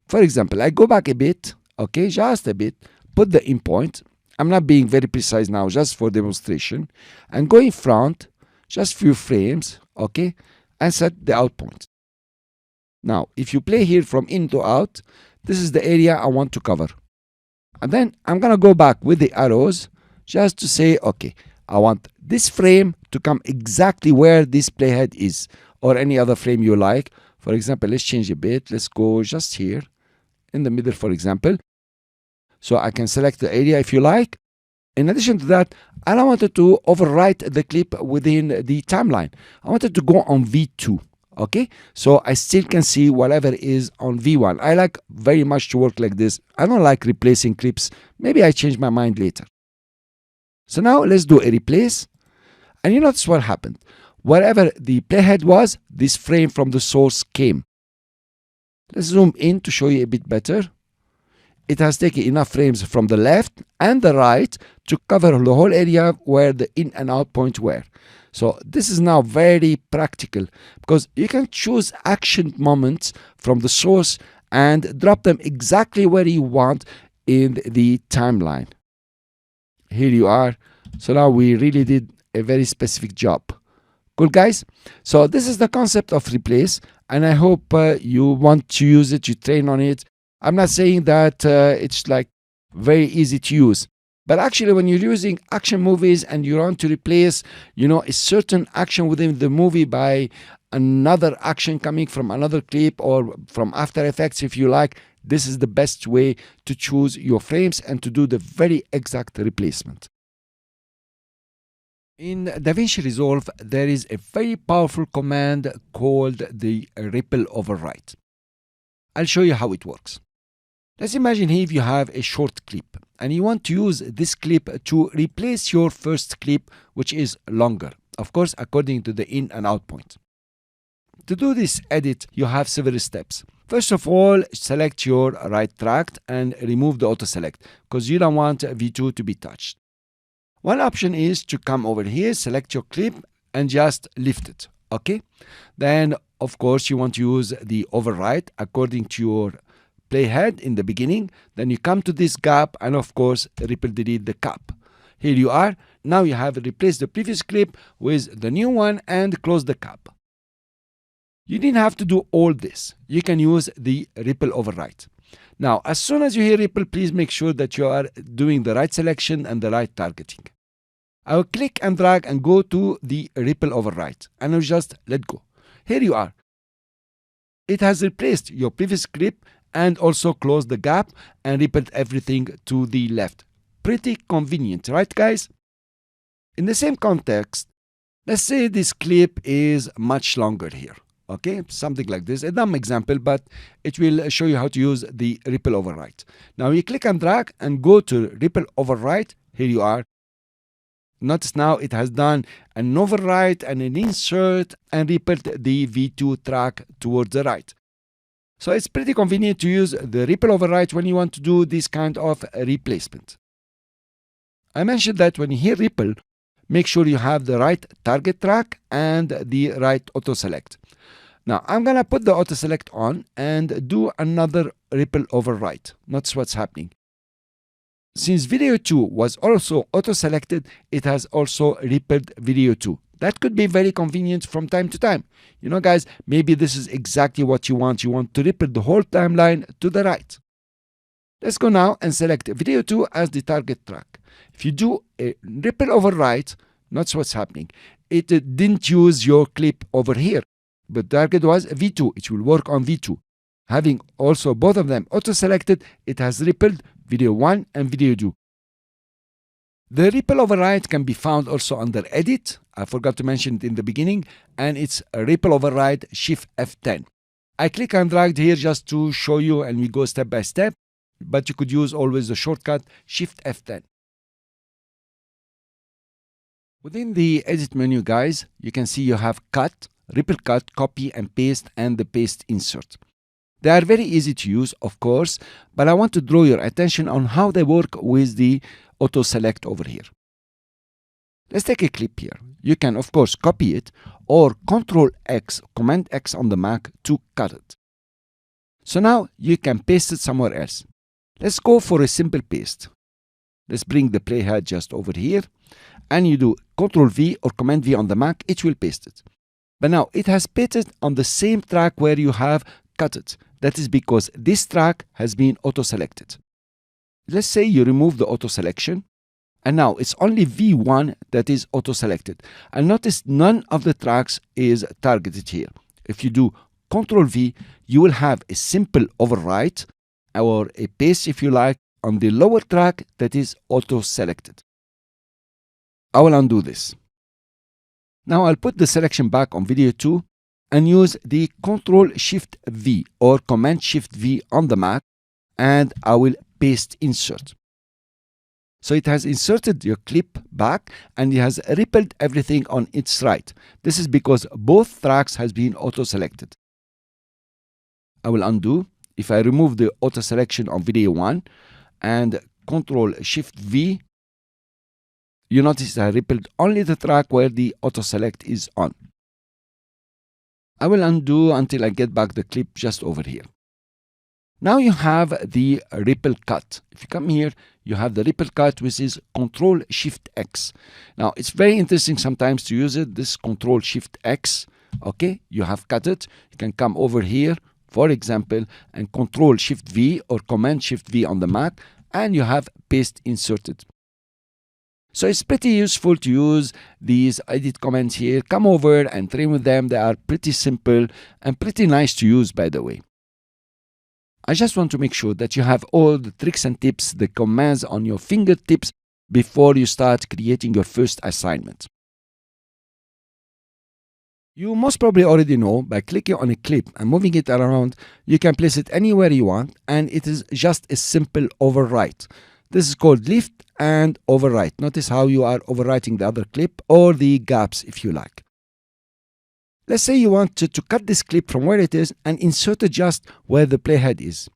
For example, I go back a bit, okay, just a bit, put the in point. I'm not being very precise now, just for demonstration, and go in front, just few frames, okay, and set the out point. Now, if you play here from in to out, this is the area I want to cover. And then I'm going to go back with the arrows just to say, okay, I want this frame to come exactly where this playhead is, or any other frame you like. For example, let's change a bit. Let's go just here in the middle, for example. So I can select the area if you like. In addition to that, I don't want to overwrite the clip within the timeline. I wanted to go on V2. Okay, so I still can see whatever is on V1. I like very much to work like this. I don't like replacing clips. Maybe I change my mind later. So now let's do a replace. And you notice what happened. Wherever the playhead was, this frame from the source came. Let's zoom in to show you a bit better. It has taken enough frames from the left and the right to cover the whole area where the in and out point were. So this is now very practical because you can choose action moments from the source and drop them exactly where you want in the timeline. Here you are. So now we really did a very specific job. Cool, guys? So this is the concept of replace, and I hope you want to use it, you train on it. I'm not saying that it's like very easy to use. But actually, when you're using action movies and you want to replace, a certain action within the movie by another action coming from another clip or from After Effects, if you like, this is the best way to choose your frames and to do the very exact replacement. In DaVinci Resolve, there is a very powerful command called the Ripple Overwrite. I'll show you how it works. Let's imagine here you have a short clip and you want to use this clip to replace your first clip, which is longer, of course, according to the in and out point. To do this edit, you have several steps. First of all, select your right track and remove the auto select because you don't want V2 to be touched. One option is to come over here, select your clip and just lift it, okay? Then, of course, you want to use the overwrite according to your playhead in the beginning. Then you come to this gap and of course ripple delete the cap. Here you are. Now you have replaced the previous clip with the new one and close the cap. You didn't have to do all this. You can use the ripple overwrite. Now, as soon as you hear ripple, please make sure that you are doing the right selection and the right targeting. I will click and drag and go to the ripple overwrite and I'll just let go. Here you are. It has replaced your previous clip and also closed the gap and rippled everything to the left. Pretty convenient, right, guys? In the same context, let's say this clip is much longer here. Okay, something like this, a dumb example, but it will show you how to use the ripple overwrite. Now you click and drag and go to ripple overwrite. Here you are. Notice now it has done an overwrite and an insert and rippled the V2 track towards the right. So it's pretty convenient to use the ripple overwrite when you want to do this kind of replacement. I mentioned that when you hear ripple, make sure you have the right target track and the right auto select. Now I'm gonna put the auto select on and do another ripple overwrite. Notice what's happening. Since video 2 was also auto selected, it has also rippled video 2. That could be very convenient from time to time. You know, guys, maybe this is exactly what you want. You want to ripple the whole timeline to the right. Let's go now and select video 2 as the target track. If you do a ripple overwrite, notice what's happening. It didn't use your clip over here, but target was V2. It will work on V2. Having also both of them auto-selected, it has rippled video 1 and video 2. The ripple override can be found also under Edit. I forgot to mention it in the beginning, and it's a ripple override Shift F10. I click and drag here just to show you, and we go step by step. but you could use always the shortcut Shift F10. Within the edit menu, guys, you can see you have cut, ripple cut, copy and paste, and the paste insert. They are very easy to use, of course, but I want to draw your attention on how they work with the auto select over here. Let's take a clip here. You can, of course, copy it or Control X, Command X on the Mac to cut it. So now you can paste it somewhere else. Let's go for a simple paste. Let's bring the playhead just over here, and you do Control V or Command V on the Mac, it will paste it. But now it has pasted on the same track where you have cut it. That is because this track has been auto-selected. Let's say you remove the auto-selection, and now it's only V1 that is auto-selected. And notice none of the tracks is targeted here. If you do Control V, you will have a simple overwrite or a paste, if you like, on the lower track that is auto-selected. I will undo this. Now I'll put the selection back on video 2 and use the Control Shift V or Command Shift V on the Mac, and I will paste insert. So it has inserted your clip back and it has rippled everything on its right. This is because both tracks has been auto-selected. I will undo. If I remove the auto-selection on video 1 and Control Shift V, you notice I rippled only the track where the auto-select is on. I will undo until I get back the clip just over here. Now you have the ripple cut. If you come here, you have the ripple cut, which is Control Shift X. Now it's very interesting sometimes to use it, this Control Shift X. Okay, you have cut it. You can come over here, for example, and Control Shift V or Command Shift V on the Mac, and you have paste inserted. So it's pretty useful to use these edit commands here. Come over and train with them. They are pretty simple and pretty nice to use, by the way. I just want to make sure that you have all the tricks and tips, the commands on your fingertips before you start creating your first assignment. You most probably already know by clicking on a clip and moving it around, you can place it anywhere you want, and it is just a simple overwrite. This is called lift and overwrite. Notice how you are overwriting the other clip or the gaps if you like. Let's say you want to cut this clip from where it is and insert it just where the playhead is.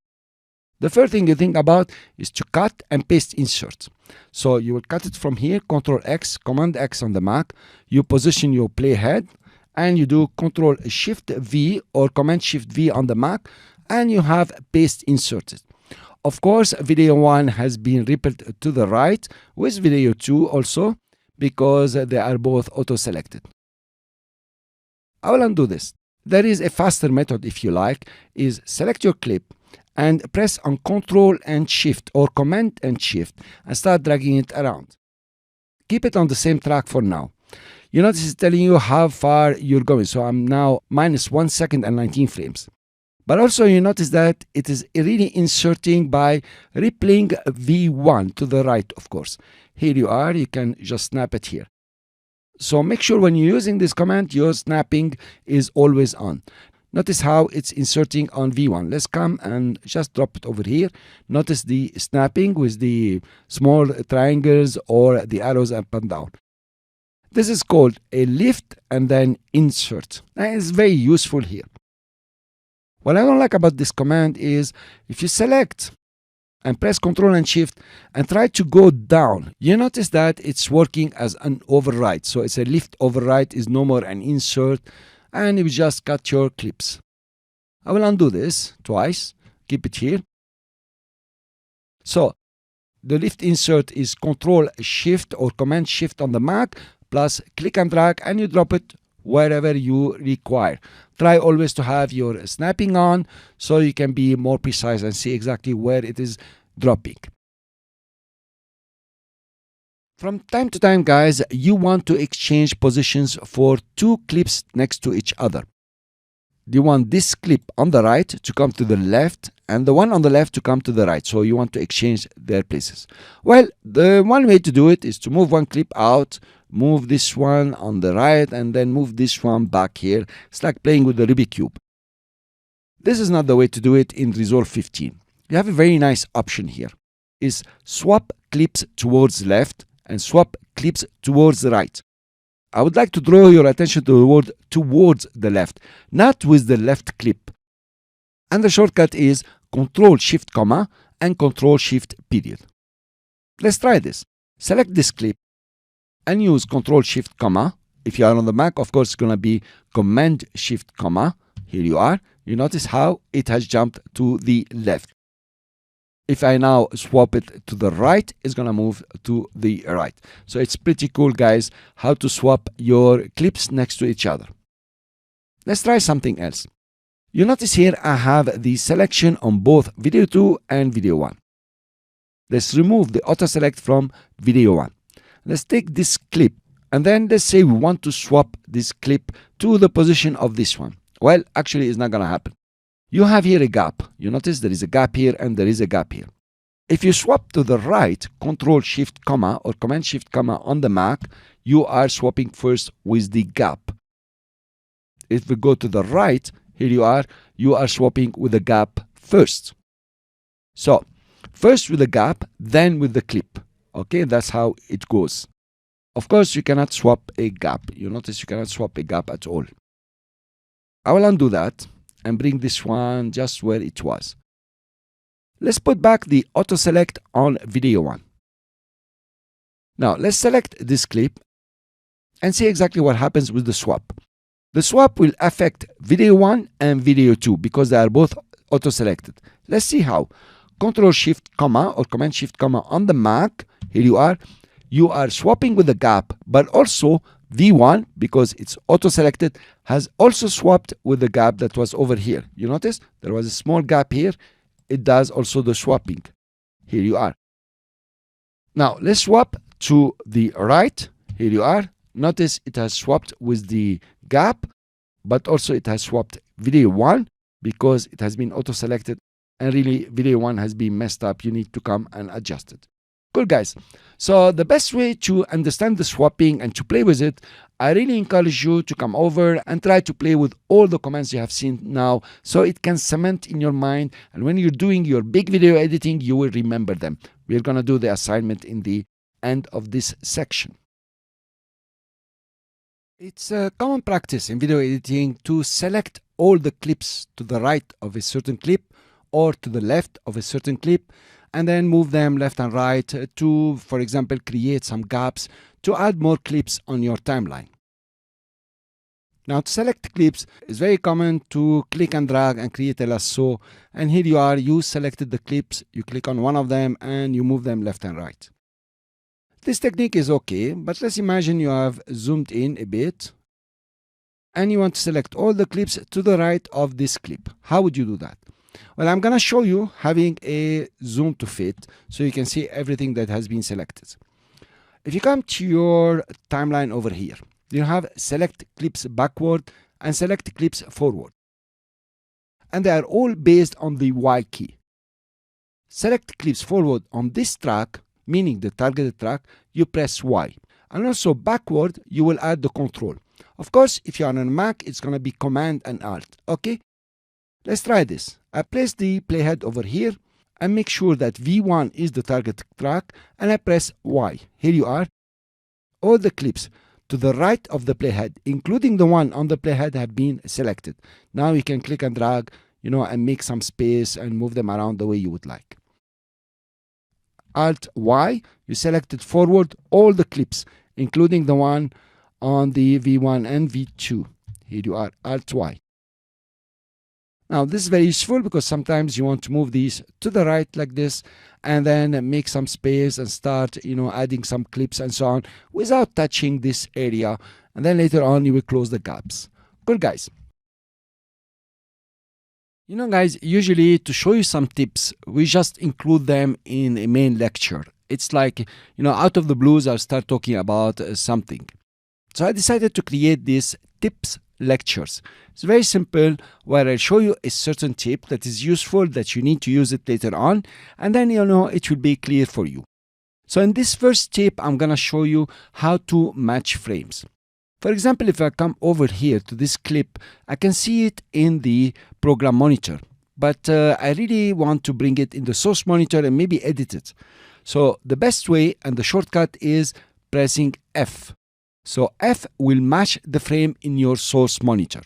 The first thing you think about is to cut and paste insert. So you will cut it from here, Control X, Command X on the Mac. You position your playhead and you do Control Shift V or Command Shift V on the Mac, and you have paste inserted. Of course, video 1 has been rippled to the right with video 2 also because they are both auto-selected. I will undo this. There is a faster method, if you like, is select your clip and press on Control and Shift or Command and Shift and start dragging it around. Keep it on the same track for now. You notice it's telling you how far you're going. So I'm now -1 second and 19 frames. But also you notice that it is really inserting by rippling V1 to the right, of course. Here you are, you can just snap it here. So make sure when you're using this command, your snapping is always on. Notice how it's inserting on V1. Let's come and just drop it over here. Notice the snapping with the small triangles or the arrows up and down. This is called a lift and then insert. And it's very useful here. What I don't like about this command is if you select and press Control and Shift and try to go down, you notice that it's working as an overwrite. So it's a lift overwrite, is no more an insert, and you just cut your clips. I will undo this twice, keep it here. So the lift insert is Control Shift or Command Shift on the Mac plus click and drag, and you drop it wherever you require. Try always to have your snapping on so you can be more precise and see exactly where it is dropping. From time to time, guys, you want to exchange positions for two clips next to each other. You want this clip on the right to come to the left and the one on the left to come to the right. So you want to exchange their places. Well, the one way to do it is to move one clip out, move this one on the right, and then move this one back here. It's like playing with the Rubik's Cube. This is not the way to do it in Resolve 15. you have a very nice option here. Is swap clips towards left and swap clips towards the right. I would like to draw your attention to the word towards the left, not with the left clip. And the shortcut is Control Shift comma and Control Shift period. Let's try this. Select this clip and use Control Shift comma. If you are on the Mac, of course, it's going to be Command Shift comma. Here you are. You notice how it has jumped to the left. If I now swap it to the right, it's going to move to the right. So it's pretty cool, guys, how to swap your clips next to each other. Let's try something else. You notice here I have the selection on both video 2 and video 1. Let's remove the auto select from video 1. Let's take this clip and then let's say we want to swap this clip to the position of this one. Well, actually, it's not going to happen. You have here a gap. You notice there is a gap here and there is a gap here. If you swap to the right, Control Shift comma or Command Shift comma on the Mac, you are swapping first with the gap. If we go to the right, here you are swapping with the gap first. So, first with the gap, then with the clip. Okay, that's how it goes. Of course, you cannot swap a gap. You notice you cannot swap a gap at all. I will undo that and bring this one just where it was. Let's put back the auto select on video 1. Now let's select this clip and see exactly what happens with the swap. The swap will affect video 1 and video 2 because they are both auto selected. Let's see how. Control Shift comma or Command Shift comma on the Mac. Here you are swapping with the gap, but also V1, because it's auto-selected, has also swapped with the gap that was over here. You notice there was a small gap here. It does also the swapping. Here you are. Now let's swap to the right. Here you are. Notice it has swapped with the gap, but also it has swapped video 1 because it has been auto-selected, and really video 1 has been messed up. You need to come and adjust it. Cool, guys. So the best way to understand the swapping and to play with it, I really encourage you to come over and try to play with all the commands you have seen now so it can cement in your mind, and when you're doing your big video editing, you will remember them. We're going to do the assignment in the end of this section. It's a common practice in video editing to select all the clips to the right of a certain clip or to the left of a certain clip, and then move them left and right to, for example, create some gaps to add more clips on your timeline. Now, to select clips, it's very common to click and drag and create a lasso. And here you are, you selected the clips, you click on one of them and you move them left and right. This technique is okay, but let's imagine you have zoomed in a bit and you want to select all the clips to the right of this clip. How would you do that? Well, I'm going to show you having a zoom to fit so you can see everything that has been selected. If you come to your timeline over here, you have select clips backward and select clips forward. And they are all based on the Y key. Select clips forward on this track, meaning the targeted track, you press Y. And also backward, you will add the control. Of course, if you are on a Mac, it's going to be Command and Alt. Okay? Let's try this. I place the playhead over here and make sure that V1 is the target track, and I press Y. Here you are. All the clips to the right of the playhead, including the one on the playhead, have been selected. Now you can click and drag, and make some space and move them around the way you would like. Alt Y, you selected forward all the clips, including the one on the V1 and V2. Here you are, Alt Y. Now this is very useful because sometimes you want to move these to the right like this and then make some space and start adding some clips and so on without touching this area, and then later on you will close the gaps. Good, guys. Guys, usually to show you some tips, we just include them in a main lecture. It's like, out of the blues, I'll start talking about something. So I decided to create these tips lectures. It's very simple, where I show you a certain tip that is useful, that you need to use it later on, and then it will be clear for you. So in this first tip, I'm gonna show you how to match frames. For example, if I come over here to this clip, I can see it in the program monitor. but I really want to bring it in the source monitor and maybe edit it. So the best way and the shortcut is pressing F. So F will match the frame in your source monitor.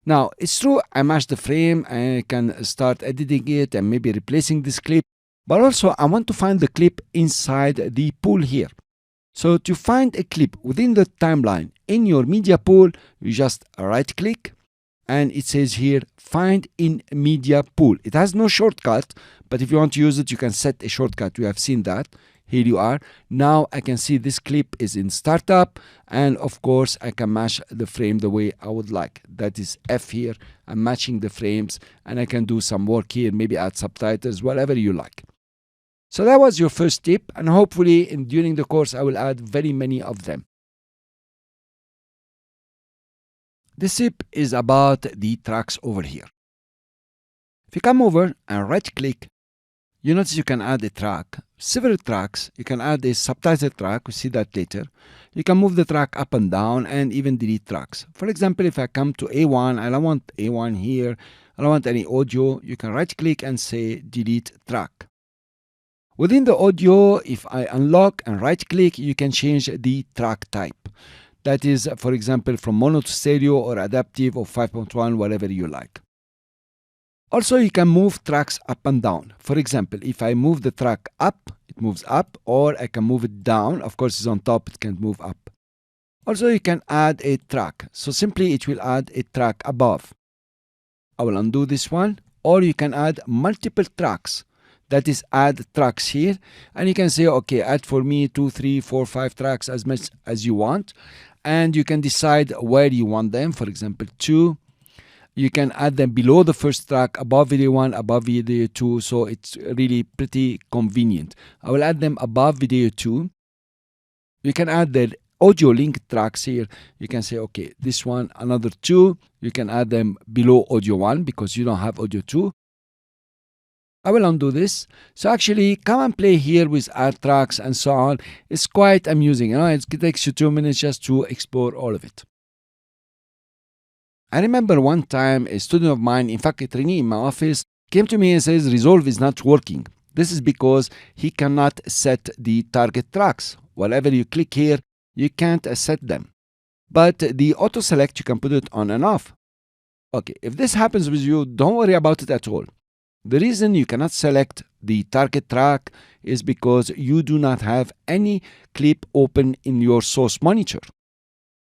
Now, it's true, I matched the frame, I can start editing it and maybe replacing this clip, but also I want to find the clip inside the pool here. So to find a clip within the timeline in your media pool, you just right click and it says here, find in media pool. It has no shortcut, but if you want to use it, you can set a shortcut. We have seen that. Here you are. Now I can see this clip is in startup, and of course I can match the frame the way I would like. That is F here. I'm matching the frames and I can do some work here, maybe add subtitles, whatever you like. So that was your first tip, and hopefully during the course I will add very many of them. This tip is about the tracks over here. If you come over and right click, you notice you can add a track, several tracks. You can add a subtitle track, we'll see that later. You can move the track up and down and even delete tracks. For example, if I come to A1 and I want A1 here, I don't want any audio, you can right click and say delete track. Within the audio, if I unlock and right click, you can change the track type. That is, for example, from mono to stereo or adaptive or 5.1, whatever you like. Also, you can move tracks up and down. For example, if I move the track up, it moves up, or I can move it down. Of course, it's on top, it can't move up. Also, you can add a track. So simply, it will add a track above. I will undo this one. Or you can add multiple tracks. That is, add tracks here. And you can say, okay, add for me 2, 3, 4, 5 tracks as much as you want. And you can decide where you want them. For example, 2. You can add them below the first track, above video 1, above video 2, so it's really pretty convenient. I will add them above video 2. You can add the audio link tracks here. You can say, okay, this one, another 2. You can add them below audio 1 because you don't have audio 2. I will undo this. So actually, come and play here with add tracks and so on. It's quite amusing. It takes you 2 minutes just to explore all of it. I remember one time a student of mine, in fact a trainee in my office, came to me and says Resolve is not working. This is because he cannot set the target tracks. Whatever you click here, you can't set them. But the auto select, you can put it on and off. Okay, if this happens with you, don't worry about it at all. The reason you cannot select the target track is because you do not have any clip open in your source monitor.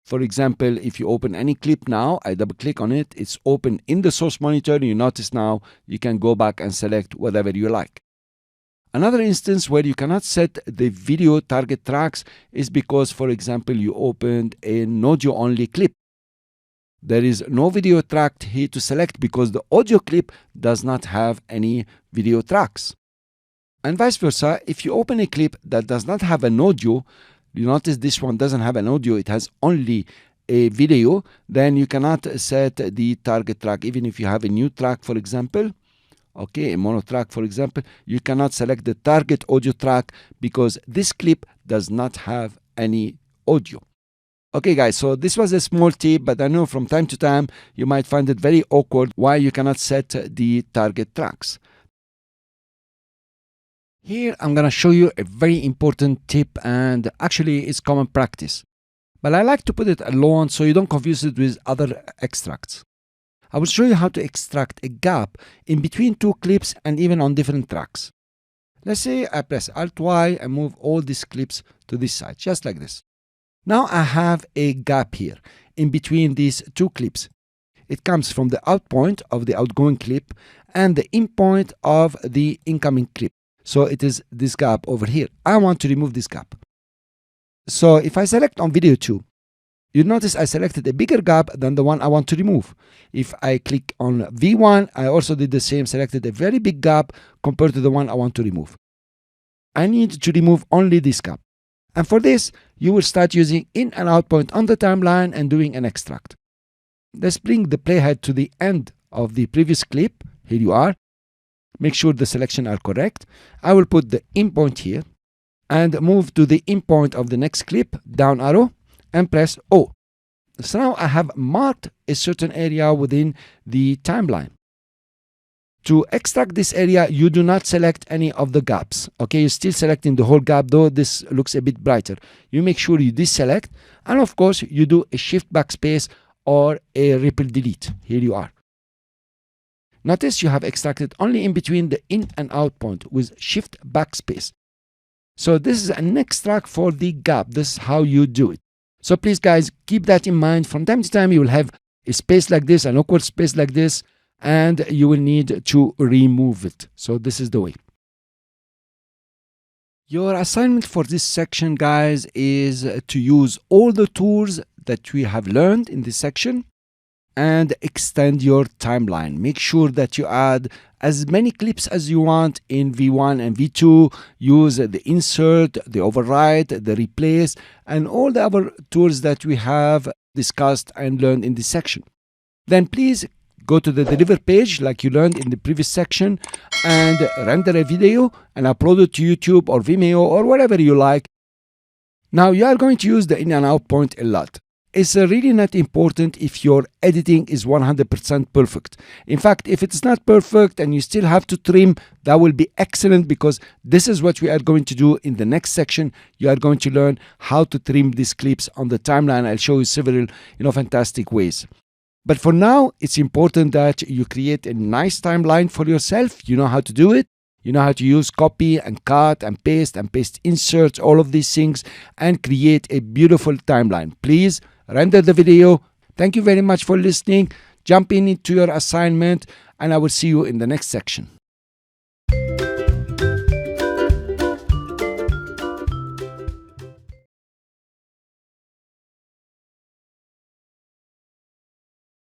For example, if you open any clip now, I double click on it, it's open in the source monitor. You notice now you can go back and select whatever you like. Another instance where you cannot set the video target tracks is because, for example, you opened an audio only clip. There is no video track here to select because the audio clip does not have any video tracks. And vice versa, if you open a clip that does not have an audio, you notice this one doesn't have an audio, it has only a video, then you cannot set the target track. Even if you have a new track, for example, okay, a mono track, for example, you cannot select the target audio track because this clip does not have any audio. Okay, guys, so this was a small tip, but I know from time to time you might find it very awkward why you cannot set the target tracks. Here I'm going to show you a very important tip, and actually it's common practice. But I like to put it alone so you don't confuse it with other extracts. I will show you how to extract a gap in between two clips and even on different tracks. Let's say I press Alt-Y and move all these clips to this side, just like this. Now I have a gap here in between these two clips. It comes from the out point of the outgoing clip and the in point of the incoming clip. So it is this gap over here. I want to remove this gap. So if I select on video 2, you notice I selected a bigger gap than the one I want to remove. If I click on V1, I also did the same, selected a very big gap compared to the one I want to remove. I need to remove only this gap. And for this, you will start using in and out point on the timeline and doing an extract. Let's bring the playhead to the end of the previous clip. Here you are. Make sure the selections are correct. I will put the in point here and move to the in point of the next clip, down arrow, and press O. So now I have marked a certain area within the timeline. To extract this area, you do not select any of the gaps. Okay, you're still selecting the whole gap, though this looks a bit brighter. You make sure you deselect, and of course, you do a shift backspace or a ripple delete. Here you are. Notice you have extracted only in between the in and out point with shift backspace. So this is an extract for the gap. This is how you do it. So please, guys, keep that in mind. From time to time, you will have a space like this, an awkward space like this, and you will need to remove it. So this is the way. Your assignment for this section, guys, is to use all the tools that we have learned in this section and extend your timeline. Make sure that you add as many clips as you want in V1 and V2. Use the insert, the overwrite, the replace, and all the other tools that we have discussed and learned in this section. Then please go to the deliver page like you learned in the previous section and render a video and upload it to YouTube or Vimeo or whatever you like. Now you are going to use the in and out point a lot. It's really not important if your editing is 100% perfect. In fact, if it's not perfect and you still have to trim, that will be excellent, because this is what we are going to do in the next section. You are going to learn how to trim these clips on the timeline. I'll show you several, fantastic ways. But for now, it's important that you create a nice timeline for yourself. You know how to do it. You know how to use copy and cut and paste inserts, all of these things, and create a beautiful timeline. Please render the video. Thank you very much for listening. Jump into your assignment, and I will see you in the next section.